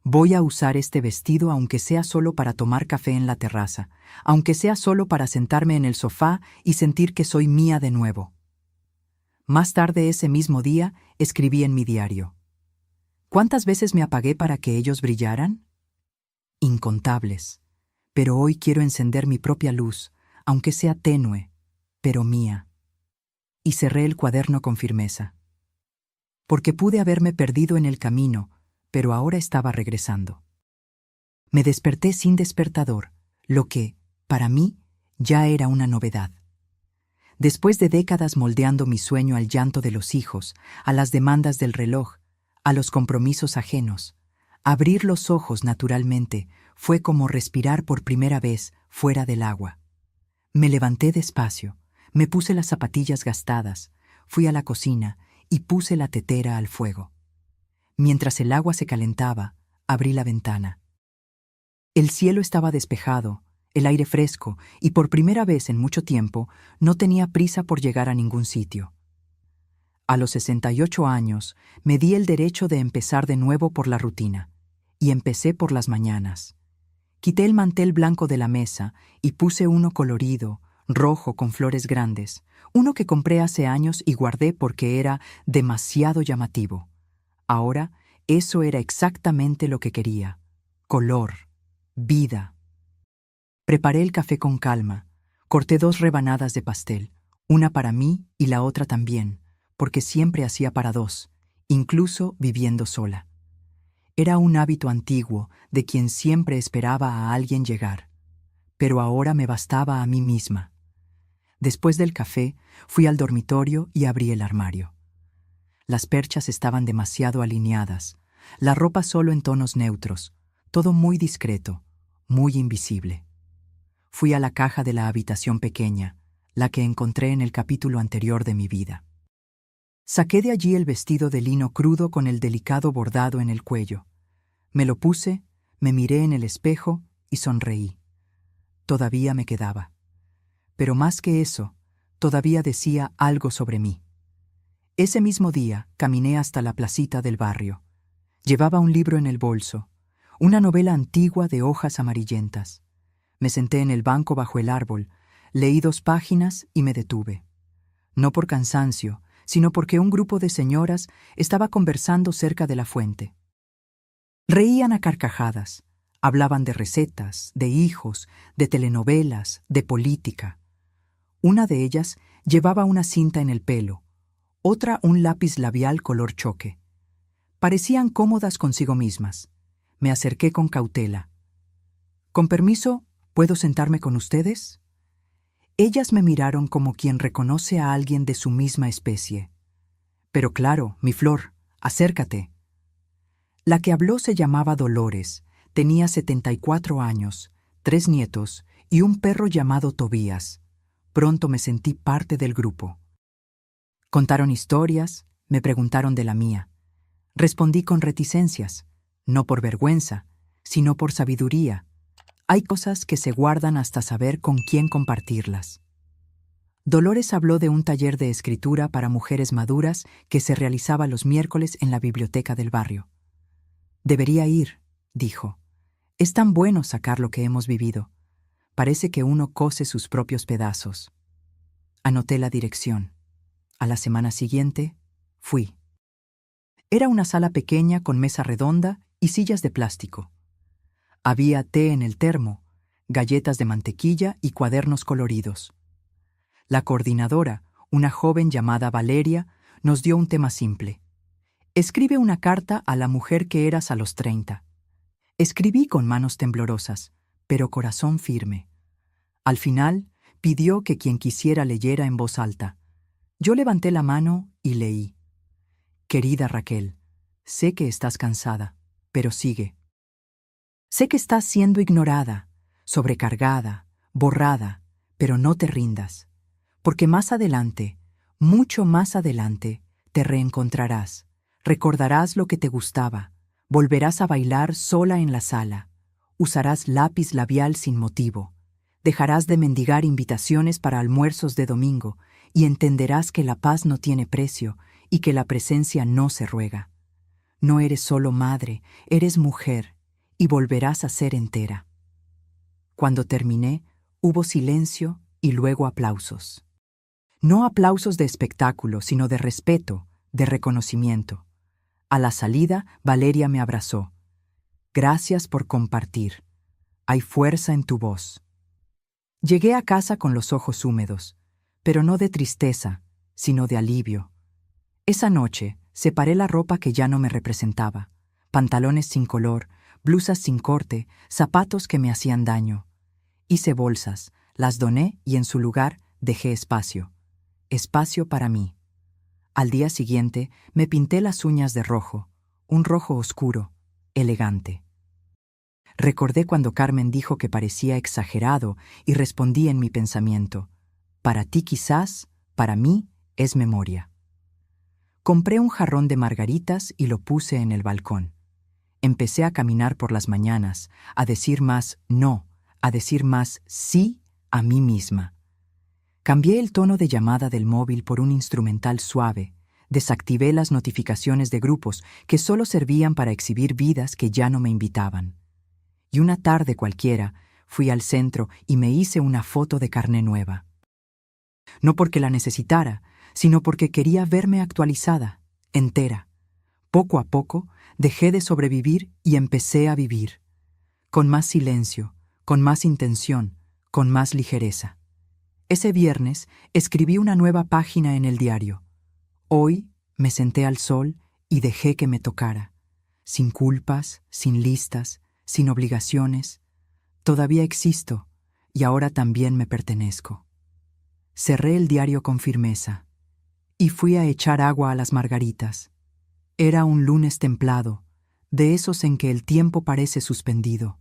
voy a usar este vestido aunque sea solo para tomar café en la terraza, aunque sea solo para sentarme en el sofá y sentir que soy mía de nuevo. Más tarde ese mismo día escribí en mi diario: ¿cuántas veces me apagué para que ellos brillaran? Incontables. Pero hoy quiero encender mi propia luz, aunque sea tenue, pero mía. Y cerré el cuaderno con firmeza. Porque pude haberme perdido en el camino, pero ahora estaba regresando. Me desperté sin despertador, lo que, para mí, ya era una novedad. Después de décadas moldeando mi sueño al llanto de los hijos, a las demandas del reloj, a los compromisos ajenos, abrir los ojos naturalmente fue como respirar por primera vez fuera del agua. Me levanté despacio, me puse las zapatillas gastadas, fui a la cocina y puse la tetera al fuego. Mientras el agua se calentaba, abrí la ventana. El cielo estaba despejado, el aire fresco, y por primera vez en mucho tiempo no tenía prisa por llegar a ningún sitio. A los 68 años me di el derecho de empezar de nuevo por la rutina, y empecé por las mañanas. Quité el mantel blanco de la mesa y puse uno colorido, rojo con flores grandes, uno que compré hace años y guardé porque era demasiado llamativo. Ahora, eso era exactamente lo que quería: color, vida. Preparé el café con calma, corté 2 rebanadas de pastel, una para mí y la otra también, porque siempre hacía para 2, incluso viviendo sola. Era un hábito antiguo de quien siempre esperaba a alguien llegar, pero ahora me bastaba a mí misma. Después del café, fui al dormitorio y abrí el armario. Las perchas estaban demasiado alineadas, la ropa solo en tonos neutros, todo muy discreto, muy invisible. Fui a la caja de la habitación pequeña, la que encontré en el capítulo anterior de mi vida. Saqué de allí el vestido de lino crudo con el delicado bordado en el cuello. Me lo puse, me miré en el espejo y sonreí. Todavía me quedaba. Pero más que eso, todavía decía algo sobre mí. Ese mismo día caminé hasta la placita del barrio. Llevaba un libro en el bolso, una novela antigua de hojas amarillentas. Me senté en el banco bajo el árbol, leí 2 páginas y me detuve. No por cansancio, sino porque un grupo de señoras estaba conversando cerca de la fuente. Reían a carcajadas, hablaban de recetas, de hijos, de telenovelas, de política. Una de ellas llevaba una cinta en el pelo, otra un lápiz labial color choque. Parecían cómodas consigo mismas. Me acerqué con cautela. «Con permiso, ¿puedo sentarme con ustedes?» Ellas me miraron como quien reconoce a alguien de su misma especie. «Pero claro, mi flor, acércate». La que habló se llamaba Dolores, tenía 74 años, 3 nietos y un perro llamado Tobías. Pronto me sentí parte del grupo. Contaron historias, me preguntaron de la mía. Respondí con reticencias, no por vergüenza, sino por sabiduría. Hay cosas que se guardan hasta saber con quién compartirlas. Dolores habló de un taller de escritura para mujeres maduras que se realizaba los miércoles en la biblioteca del barrio. Debería ir, dijo. Es tan bueno sacar lo que hemos vivido. Parece que uno cose sus propios pedazos. Anoté la dirección. A la semana siguiente, fui. Era una sala pequeña con mesa redonda y sillas de plástico. Había té en el termo, galletas de mantequilla y cuadernos coloridos. La coordinadora, una joven llamada Valeria, nos dio un tema simple. Escribe una carta a la mujer que eras a los 30. Escribí con manos temblorosas, pero corazón firme. Al final, pidió que quien quisiera leyera en voz alta. Yo levanté la mano y leí. Querida Raquel, sé que estás cansada, pero sigue. Sé que estás siendo ignorada, sobrecargada, borrada, pero no te rindas, porque más adelante, mucho más adelante, te reencontrarás, recordarás lo que te gustaba, volverás a bailar sola en la sala, usarás lápiz labial sin motivo, dejarás de mendigar invitaciones para almuerzos de domingo y entenderás que la paz no tiene precio y que la presencia no se ruega. No eres solo madre, eres mujer, y volverás a ser entera. Cuando terminé, hubo silencio y luego aplausos. No aplausos de espectáculo, sino de respeto, de reconocimiento. A la salida, Valeria me abrazó. Gracias por compartir. Hay fuerza en tu voz. Llegué a casa con los ojos húmedos, pero no de tristeza, sino de alivio. Esa noche, separé la ropa que ya no me representaba, pantalones sin color, blusas sin corte, zapatos que me hacían daño. Hice bolsas, las doné y en su lugar dejé espacio. Espacio para mí. Al día siguiente me pinté las uñas de rojo, un rojo oscuro, elegante. Recordé cuando Carmen dijo que parecía exagerado y respondí en mi pensamiento, para ti quizás, para mí es memoria. Compré un jarrón de margaritas y lo puse en el balcón. Empecé a caminar por las mañanas, a decir más no, a decir más sí a mí misma. Cambié el tono de llamada del móvil por un instrumental suave, desactivé las notificaciones de grupos que solo servían para exhibir vidas que ya no me invitaban. Y una tarde cualquiera, fui al centro y me hice una foto de carne nueva. No porque la necesitara, sino porque quería verme actualizada, entera. Poco a poco, dejé de sobrevivir y empecé a vivir. Con más silencio, con más intención, con más ligereza. Ese viernes escribí una nueva página en el diario. Hoy me senté al sol y dejé que me tocara. Sin culpas, sin listas, sin obligaciones. Todavía existo y ahora también me pertenezco. Cerré el diario con firmeza y fui a echar agua a las margaritas. Era un lunes templado, de esos en que el tiempo parece suspendido.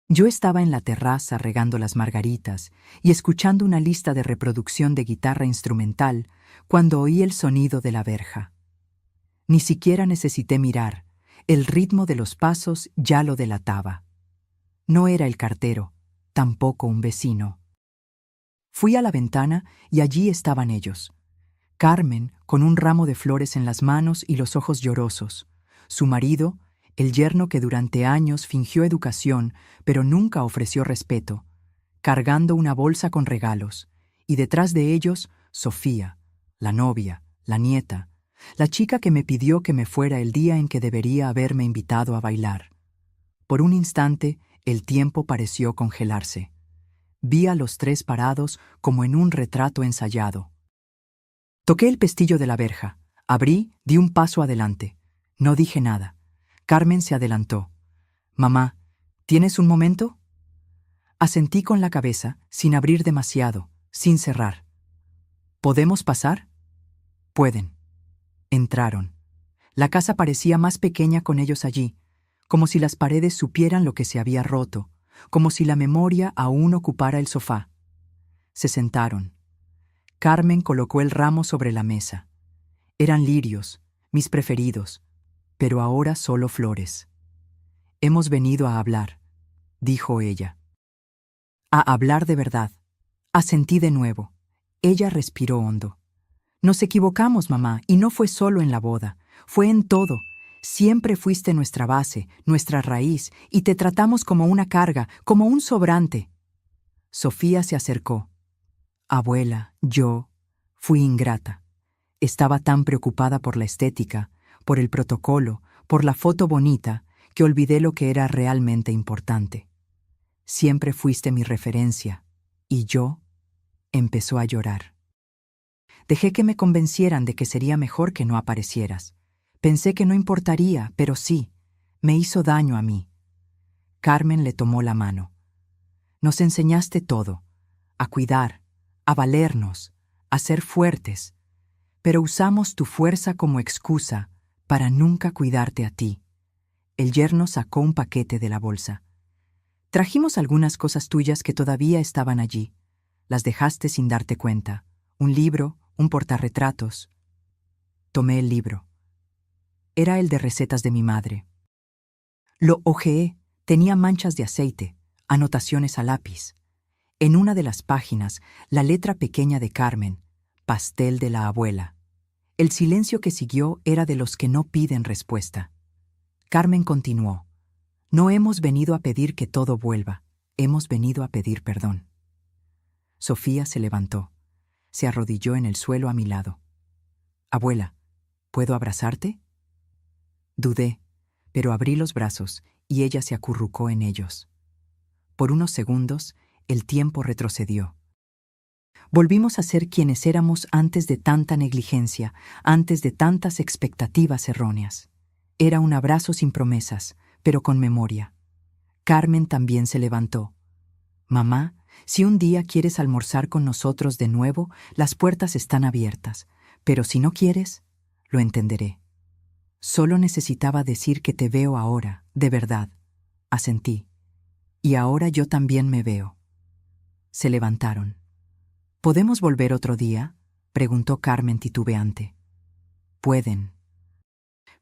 Yo estaba en la terraza regando las margaritas y escuchando una lista de reproducción de guitarra instrumental cuando oí el sonido de la verja. Ni siquiera necesité mirar, el ritmo de los pasos ya lo delataba. No era el cartero, tampoco un vecino. Fui a la ventana y allí estaban ellos. Carmen, con un ramo de flores en las manos y los ojos llorosos. Su marido, el yerno que durante años fingió educación, pero nunca ofreció respeto, cargando una bolsa con regalos. Y detrás de ellos, Sofía, la novia, la nieta, la chica que me pidió que me fuera el día en que debería haberme invitado a bailar. Por un instante, el tiempo pareció congelarse. Vi a los tres parados como en un retrato ensayado. Toqué el pestillo de la verja, abrí, di un paso adelante. No dije nada. Carmen se adelantó. «Mamá, ¿tienes un momento?» Asentí con la cabeza, sin abrir demasiado, sin cerrar. «¿Podemos pasar?» «Pueden». Entraron. La casa parecía más pequeña con ellos allí, como si las paredes supieran lo que se había roto, como si la memoria aún ocupara el sofá. Se sentaron. Carmen colocó el ramo sobre la mesa. Eran lirios, mis preferidos, pero ahora solo flores. Hemos venido a hablar, dijo ella. A hablar de verdad. Asentí de nuevo. Ella respiró hondo. Nos equivocamos, mamá, y no fue solo en la boda, fue en todo. Siempre fuiste nuestra base, nuestra raíz, y te tratamos como una carga, como un sobrante. Sofía se acercó. Abuela, yo fui ingrata. Estaba tan preocupada por la estética, por el protocolo, por la foto bonita, que olvidé lo que era realmente importante. Siempre fuiste mi referencia, y yo empezó a llorar. Dejé que me convencieran de que sería mejor que no aparecieras. Pensé que no importaría, pero sí, me hizo daño a mí. Carmen le tomó la mano. Nos enseñaste todo, a cuidar, a valernos, a ser fuertes, pero usamos tu fuerza como excusa para nunca cuidarte a ti. El yerno sacó un paquete de la bolsa. Trajimos algunas cosas tuyas que todavía estaban allí. Las dejaste sin darte cuenta. Un libro, un portarretratos. Tomé el libro. Era el de recetas de mi madre. Lo hojeé, tenía manchas de aceite, anotaciones a lápiz. En una de las páginas, la letra pequeña de Carmen, pastel de la abuela. El silencio que siguió era de los que no piden respuesta. Carmen continuó. No hemos venido a pedir que todo vuelva, hemos venido a pedir perdón. Sofía se levantó. Se arrodilló en el suelo a mi lado. Abuela, ¿puedo abrazarte? Dudé, pero abrí los brazos y ella se acurrucó en ellos. Por unos segundos, el tiempo retrocedió. Volvimos a ser quienes éramos antes de tanta negligencia, antes de tantas expectativas erróneas. Era un abrazo sin promesas, pero con memoria. Carmen también se levantó. Mamá, si un día quieres almorzar con nosotros de nuevo, las puertas están abiertas, pero si no quieres, lo entenderé. Solo necesitaba decir que te veo ahora, de verdad. Asentí. Y ahora yo también me veo. Se levantaron. ¿Podemos volver otro día?, preguntó Carmen titubeante. Pueden.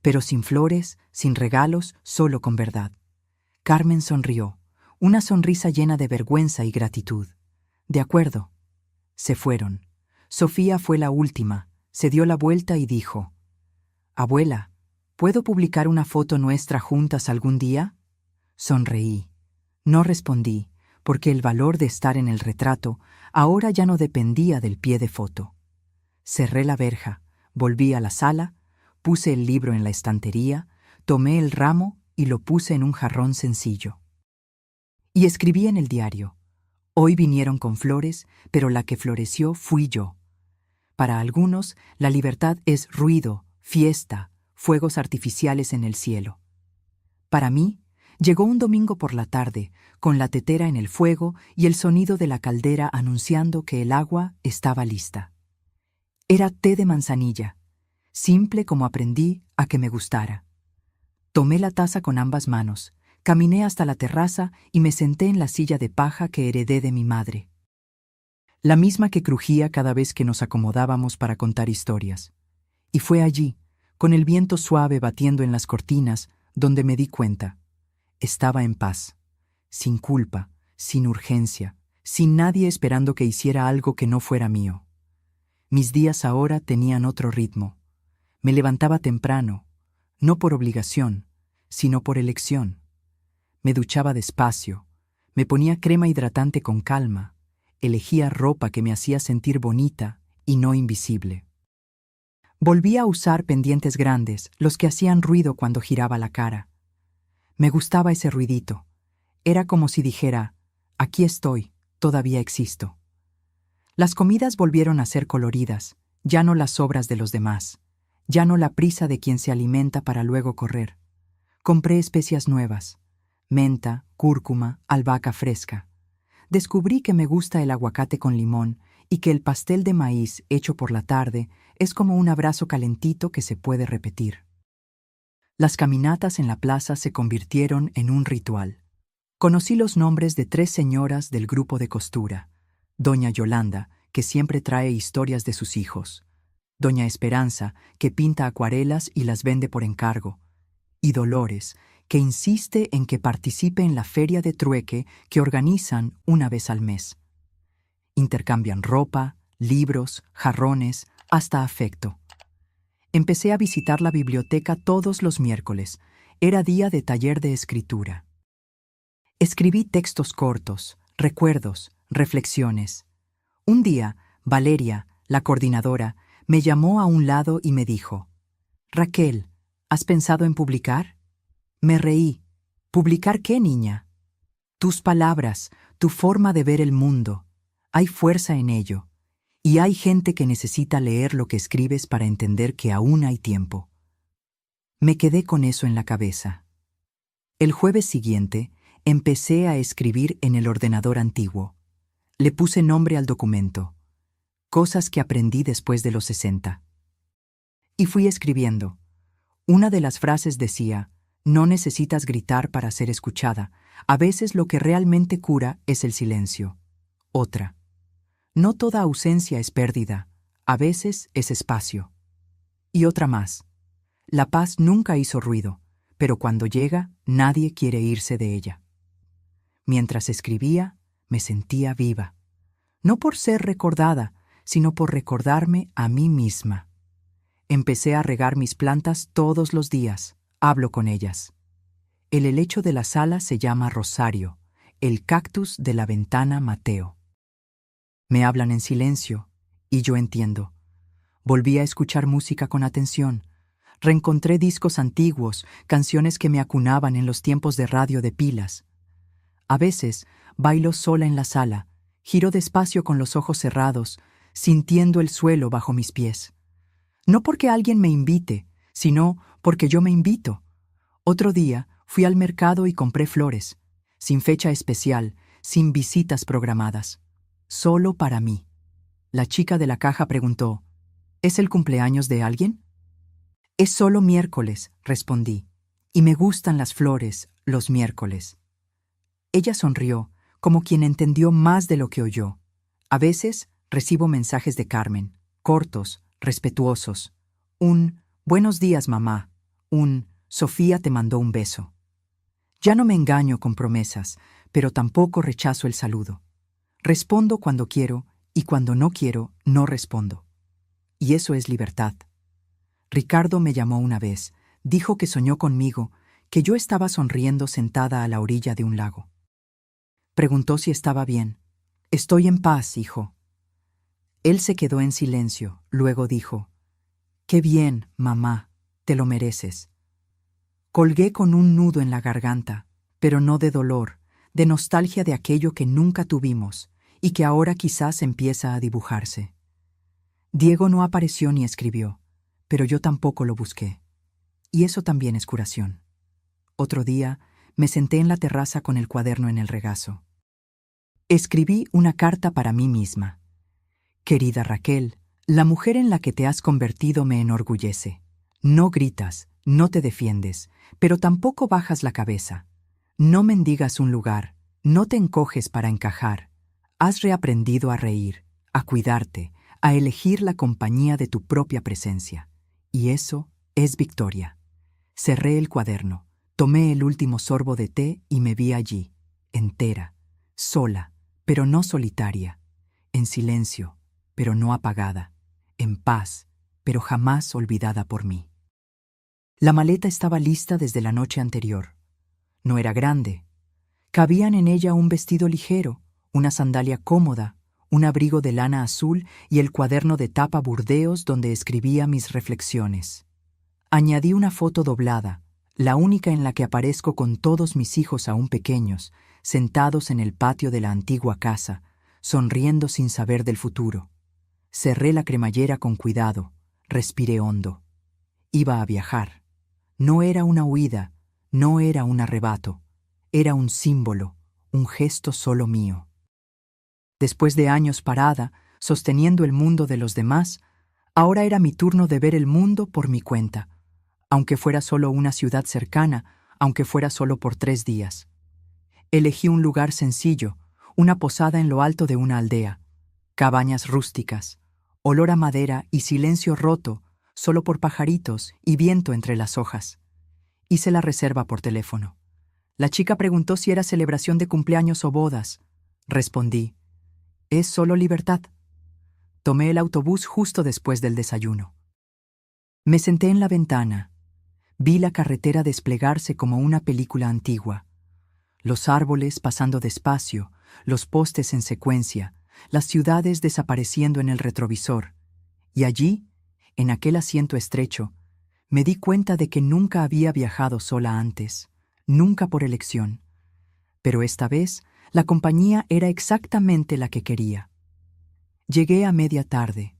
Pero sin flores, sin regalos, solo con verdad. Carmen sonrió, una sonrisa llena de vergüenza y gratitud. De acuerdo. Se fueron. Sofía fue la última, se dio la vuelta y dijo: Abuela, ¿puedo publicar una foto nuestra juntas algún día? Sonreí. No respondí, porque el valor de estar en el retrato ahora ya no dependía del pie de foto. Cerré la verja, volví a la sala, puse el libro en la estantería, tomé el ramo y lo puse en un jarrón sencillo. Y escribí en el diario: hoy vinieron con flores, pero la que floreció fui yo. Para algunos, la libertad es ruido, fiesta, fuegos artificiales en el cielo. Para mí, llegó un domingo por la tarde, con la tetera en el fuego y el sonido de la caldera anunciando que el agua estaba lista. Era té de manzanilla, simple como aprendí a que me gustara. Tomé la taza con ambas manos, caminé hasta la terraza y me senté en la silla de paja que heredé de mi madre. La misma que crujía cada vez que nos acomodábamos para contar historias. Y fue allí, con el viento suave batiendo en las cortinas, donde me di cuenta. Estaba en paz, sin culpa, sin urgencia, sin nadie esperando que hiciera algo que no fuera mío. Mis días ahora tenían otro ritmo. Me levantaba temprano, no por obligación, sino por elección. Me duchaba despacio, me ponía crema hidratante con calma, elegía ropa que me hacía sentir bonita y no invisible. Volví a usar pendientes grandes, los que hacían ruido cuando giraba la cara. Me gustaba ese ruidito. Era como si dijera: aquí estoy, todavía existo. Las comidas volvieron a ser coloridas, ya no las sobras de los demás, ya no la prisa de quien se alimenta para luego correr. Compré especias nuevas: menta, cúrcuma, albahaca fresca. Descubrí que me gusta el aguacate con limón y que el pastel de maíz hecho por la tarde es como un abrazo calentito que se puede repetir. Las caminatas en la plaza se convirtieron en un ritual. Conocí los nombres de 3 señoras del grupo de costura: Doña Yolanda, que siempre trae historias de sus hijos; Doña Esperanza, que pinta acuarelas y las vende por encargo; y Dolores, que insiste en que participe en la feria de trueque que organizan una vez al mes. Intercambian ropa, libros, jarrones, hasta afecto. Empecé a visitar la biblioteca todos los miércoles. Era día de taller de escritura. Escribí textos cortos, recuerdos, reflexiones. Un día, Valeria, la coordinadora, me llamó a un lado y me dijo: «Raquel, ¿has pensado en publicar?» Me reí. ¿Publicar qué, niña? Tus palabras, tu forma de ver el mundo. Hay fuerza en ello. Y hay gente que necesita leer lo que escribes para entender que aún hay tiempo. Me quedé con eso en la cabeza. El jueves siguiente, empecé a escribir en el ordenador antiguo. Le puse nombre al documento. Cosas que aprendí después de los 60. Y fui escribiendo. Una de las frases decía: «No necesitas gritar para ser escuchada. A veces lo que realmente cura es el silencio». Otra: «No toda ausencia es pérdida. A veces es espacio». Y otra más: «La paz nunca hizo ruido, pero cuando llega, nadie quiere irse de ella». Mientras escribía, me sentía viva. No por ser recordada, sino por recordarme a mí misma. Empecé a regar mis plantas todos los días. Hablo con ellas. El helecho de la sala se llama Rosario, el cactus de la ventana Mateo. Me hablan en silencio, y yo entiendo. Volví a escuchar música con atención. Reencontré discos antiguos, canciones que me acunaban en los tiempos de radio de pilas. A veces, bailo sola en la sala, giro despacio con los ojos cerrados, sintiendo el suelo bajo mis pies. No porque alguien me invite, sino porque yo me invito. Otro día fui al mercado y compré flores, sin fecha especial, sin visitas programadas. Solo para mí. La chica de la caja preguntó: «¿Es el cumpleaños de alguien?» «Es solo miércoles», respondí, «y me gustan las flores los miércoles». Ella sonrió, como quien entendió más de lo que oyó. A veces recibo mensajes de Carmen, cortos, respetuosos. Un «Buenos días, mamá», un «Sofía te mandó un beso». Ya no me engaño con promesas, pero tampoco rechazo el saludo. Respondo cuando quiero y cuando no quiero, no respondo. Y eso es libertad. Ricardo me llamó una vez, dijo que soñó conmigo, que yo estaba sonriendo sentada a la orilla de un lago. Preguntó si estaba bien. «Estoy en paz, hijo». Él se quedó en silencio, luego dijo: «Qué bien, mamá, te lo mereces». Colgué con un nudo en la garganta, pero no de dolor, de nostalgia de aquello que nunca tuvimos y que ahora quizás empieza a dibujarse. Diego no apareció ni escribió, pero yo tampoco lo busqué. Y eso también es curación. Otro día me senté en la terraza con el cuaderno en el regazo. Escribí una carta para mí misma. «Querida Raquel, la mujer en la que te has convertido me enorgullece. No gritas, no te defiendes, pero tampoco bajas la cabeza. No mendigas un lugar, no te encoges para encajar. Has reaprendido a reír, a cuidarte, a elegir la compañía de tu propia presencia. Y eso es victoria». Cerré el cuaderno, tomé el último sorbo de té y me vi allí, entera, sola, pero no solitaria, en silencio, pero no apagada, en paz, pero jamás olvidada por mí. La maleta estaba lista desde la noche anterior. No era grande. Cabían en ella un vestido ligero, una sandalia cómoda, un abrigo de lana azul y el cuaderno de tapa burdeos donde escribía mis reflexiones. Añadí una foto doblada, la única en la que aparezco con todos mis hijos aún pequeños, sentados en el patio de la antigua casa, sonriendo sin saber del futuro. Cerré la cremallera con cuidado, respiré hondo. Iba a viajar. No era una huida, no era un arrebato, era un símbolo, un gesto solo mío. Después de años parada, sosteniendo el mundo de los demás, ahora era mi turno de ver el mundo por mi cuenta, aunque fuera solo una ciudad cercana, aunque fuera solo por 3 días. Elegí un lugar sencillo, una posada en lo alto de una aldea, cabañas rústicas, olor a madera y silencio roto, solo por pajaritos y viento entre las hojas. Hice la reserva por teléfono. La chica preguntó si era celebración de cumpleaños o bodas. Respondí, es solo libertad. Tomé el autobús justo después del desayuno. Me senté en la ventana. Vi la carretera desplegarse como una película antigua. Los árboles pasando despacio, los postes en secuencia, las ciudades desapareciendo en el retrovisor. Y allí, en aquel asiento estrecho, me di cuenta de que nunca había viajado sola antes, nunca por elección. Pero esta vez, la compañía era exactamente la que quería. Llegué a media tarde.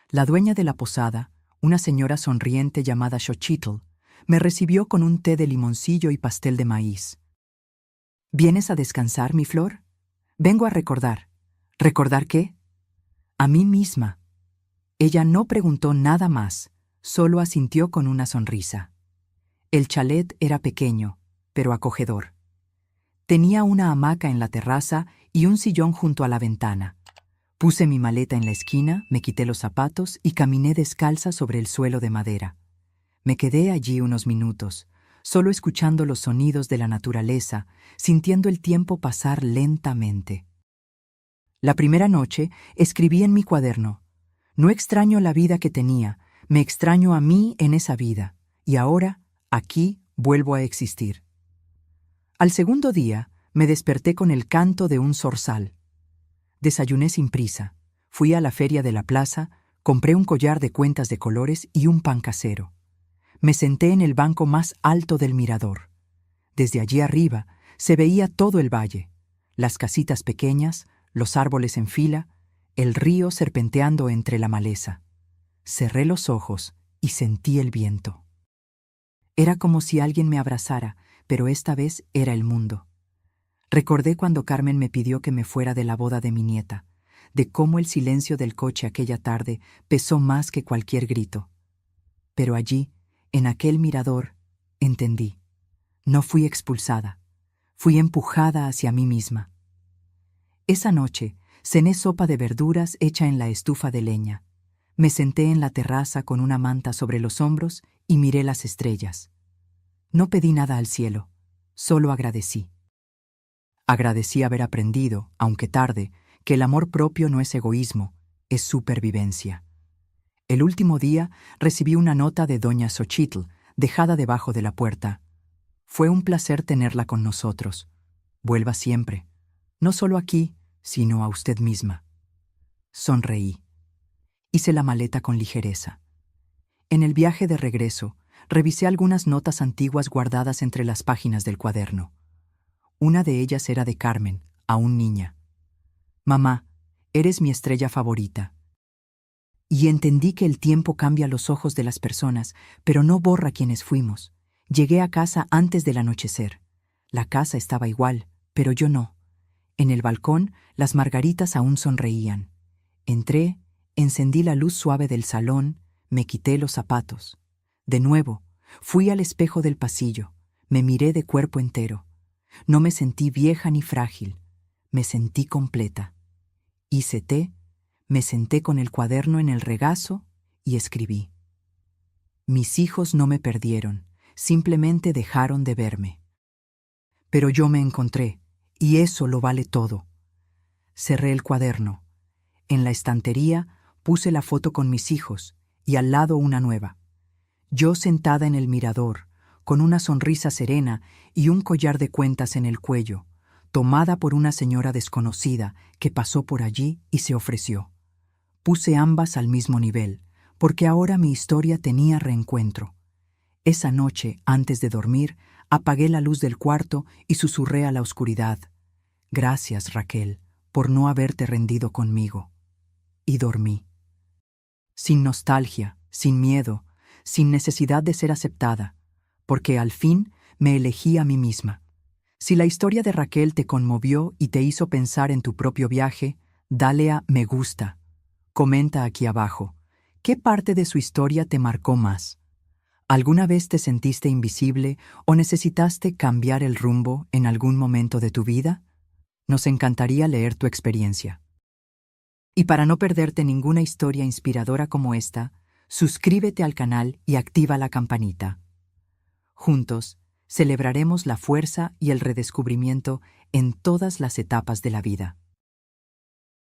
La dueña de la posada, una señora sonriente llamada Xochitl, me recibió con un té de limoncillo y pastel de maíz. ¿Vienes a descansar, mi flor? Vengo a recordar. ¿Recordar qué? A mí misma. Ella no preguntó nada más, solo asintió con una sonrisa. El chalet era pequeño, pero acogedor. Tenía una hamaca en la terraza y un sillón junto a la ventana. Puse mi maleta en la esquina, me quité los zapatos y caminé descalza sobre el suelo de madera. Me quedé allí unos minutos, solo escuchando los sonidos de la naturaleza, sintiendo el tiempo pasar lentamente. La primera noche escribí en mi cuaderno: no extraño la vida que tenía, me extraño a mí en esa vida, y ahora, aquí, vuelvo a existir. Al segundo día, me desperté con el canto de un zorzal. Desayuné sin prisa, fui a la feria de la plaza, compré un collar de cuentas de colores y un pan casero. Me senté en el banco más alto del mirador. Desde allí arriba se veía todo el valle, las casitas pequeñas, los árboles en fila, el río serpenteando entre la maleza. Cerré los ojos y sentí el viento. Era como si alguien me abrazara, pero esta vez era el mundo. Recordé cuando Carmen me pidió que me fuera de la boda de mi nieta, de cómo el silencio del coche aquella tarde pesó más que cualquier grito. Pero allí, en aquel mirador, entendí. No fui expulsada, fui empujada hacia mí misma. Esa noche, cené sopa de verduras hecha en la estufa de leña. Me senté en la terraza con una manta sobre los hombros y miré las estrellas. No pedí nada al cielo, solo agradecí. Agradecí haber aprendido, aunque tarde, que el amor propio no es egoísmo, es supervivencia. El último día recibí una nota de doña Xochitl, dejada debajo de la puerta. Fue un placer tenerla con nosotros. Vuelva siempre, no solo aquí, sino a usted misma. Sonreí. Hice la maleta con ligereza. En el viaje de regreso, revisé algunas notas antiguas guardadas entre las páginas del cuaderno. Una de ellas era de Carmen, aún niña. Mamá, eres mi estrella favorita. Y entendí que el tiempo cambia los ojos de las personas, pero no borra quienes fuimos. Llegué a casa antes del anochecer. La casa estaba igual, pero yo no. En el balcón, las margaritas aún sonreían. Entré, encendí la luz suave del salón, me quité los zapatos. De nuevo, fui al espejo del pasillo, me miré de cuerpo entero. No me sentí vieja ni frágil, me sentí completa. Hice té, me senté con el cuaderno en el regazo y escribí. Mis hijos no me perdieron, simplemente dejaron de verme. Pero yo me encontré, y eso lo vale todo. Cerré el cuaderno. En la estantería puse la foto con mis hijos y al lado una nueva. Yo sentada en el mirador, con una sonrisa serena y un collar de cuentas en el cuello, tomada por una señora desconocida que pasó por allí y se ofreció. Puse ambas al mismo nivel, porque ahora mi historia tenía reencuentro. Esa noche, antes de dormir, apagué la luz del cuarto y susurré a la oscuridad: gracias, Raquel, por no haberte rendido conmigo. Y dormí. Sin nostalgia, sin miedo, sin necesidad de ser aceptada, porque al fin me elegí a mí misma. Si la historia de Raquel te conmovió y te hizo pensar en tu propio viaje, dale a me gusta. Comenta aquí abajo, ¿qué parte de su historia te marcó más? ¿Alguna vez te sentiste invisible o necesitaste cambiar el rumbo en algún momento de tu vida? Nos encantaría leer tu experiencia. Y para no perderte ninguna historia inspiradora como esta, suscríbete al canal y activa la campanita. Juntos, celebraremos la fuerza y el redescubrimiento en todas las etapas de la vida.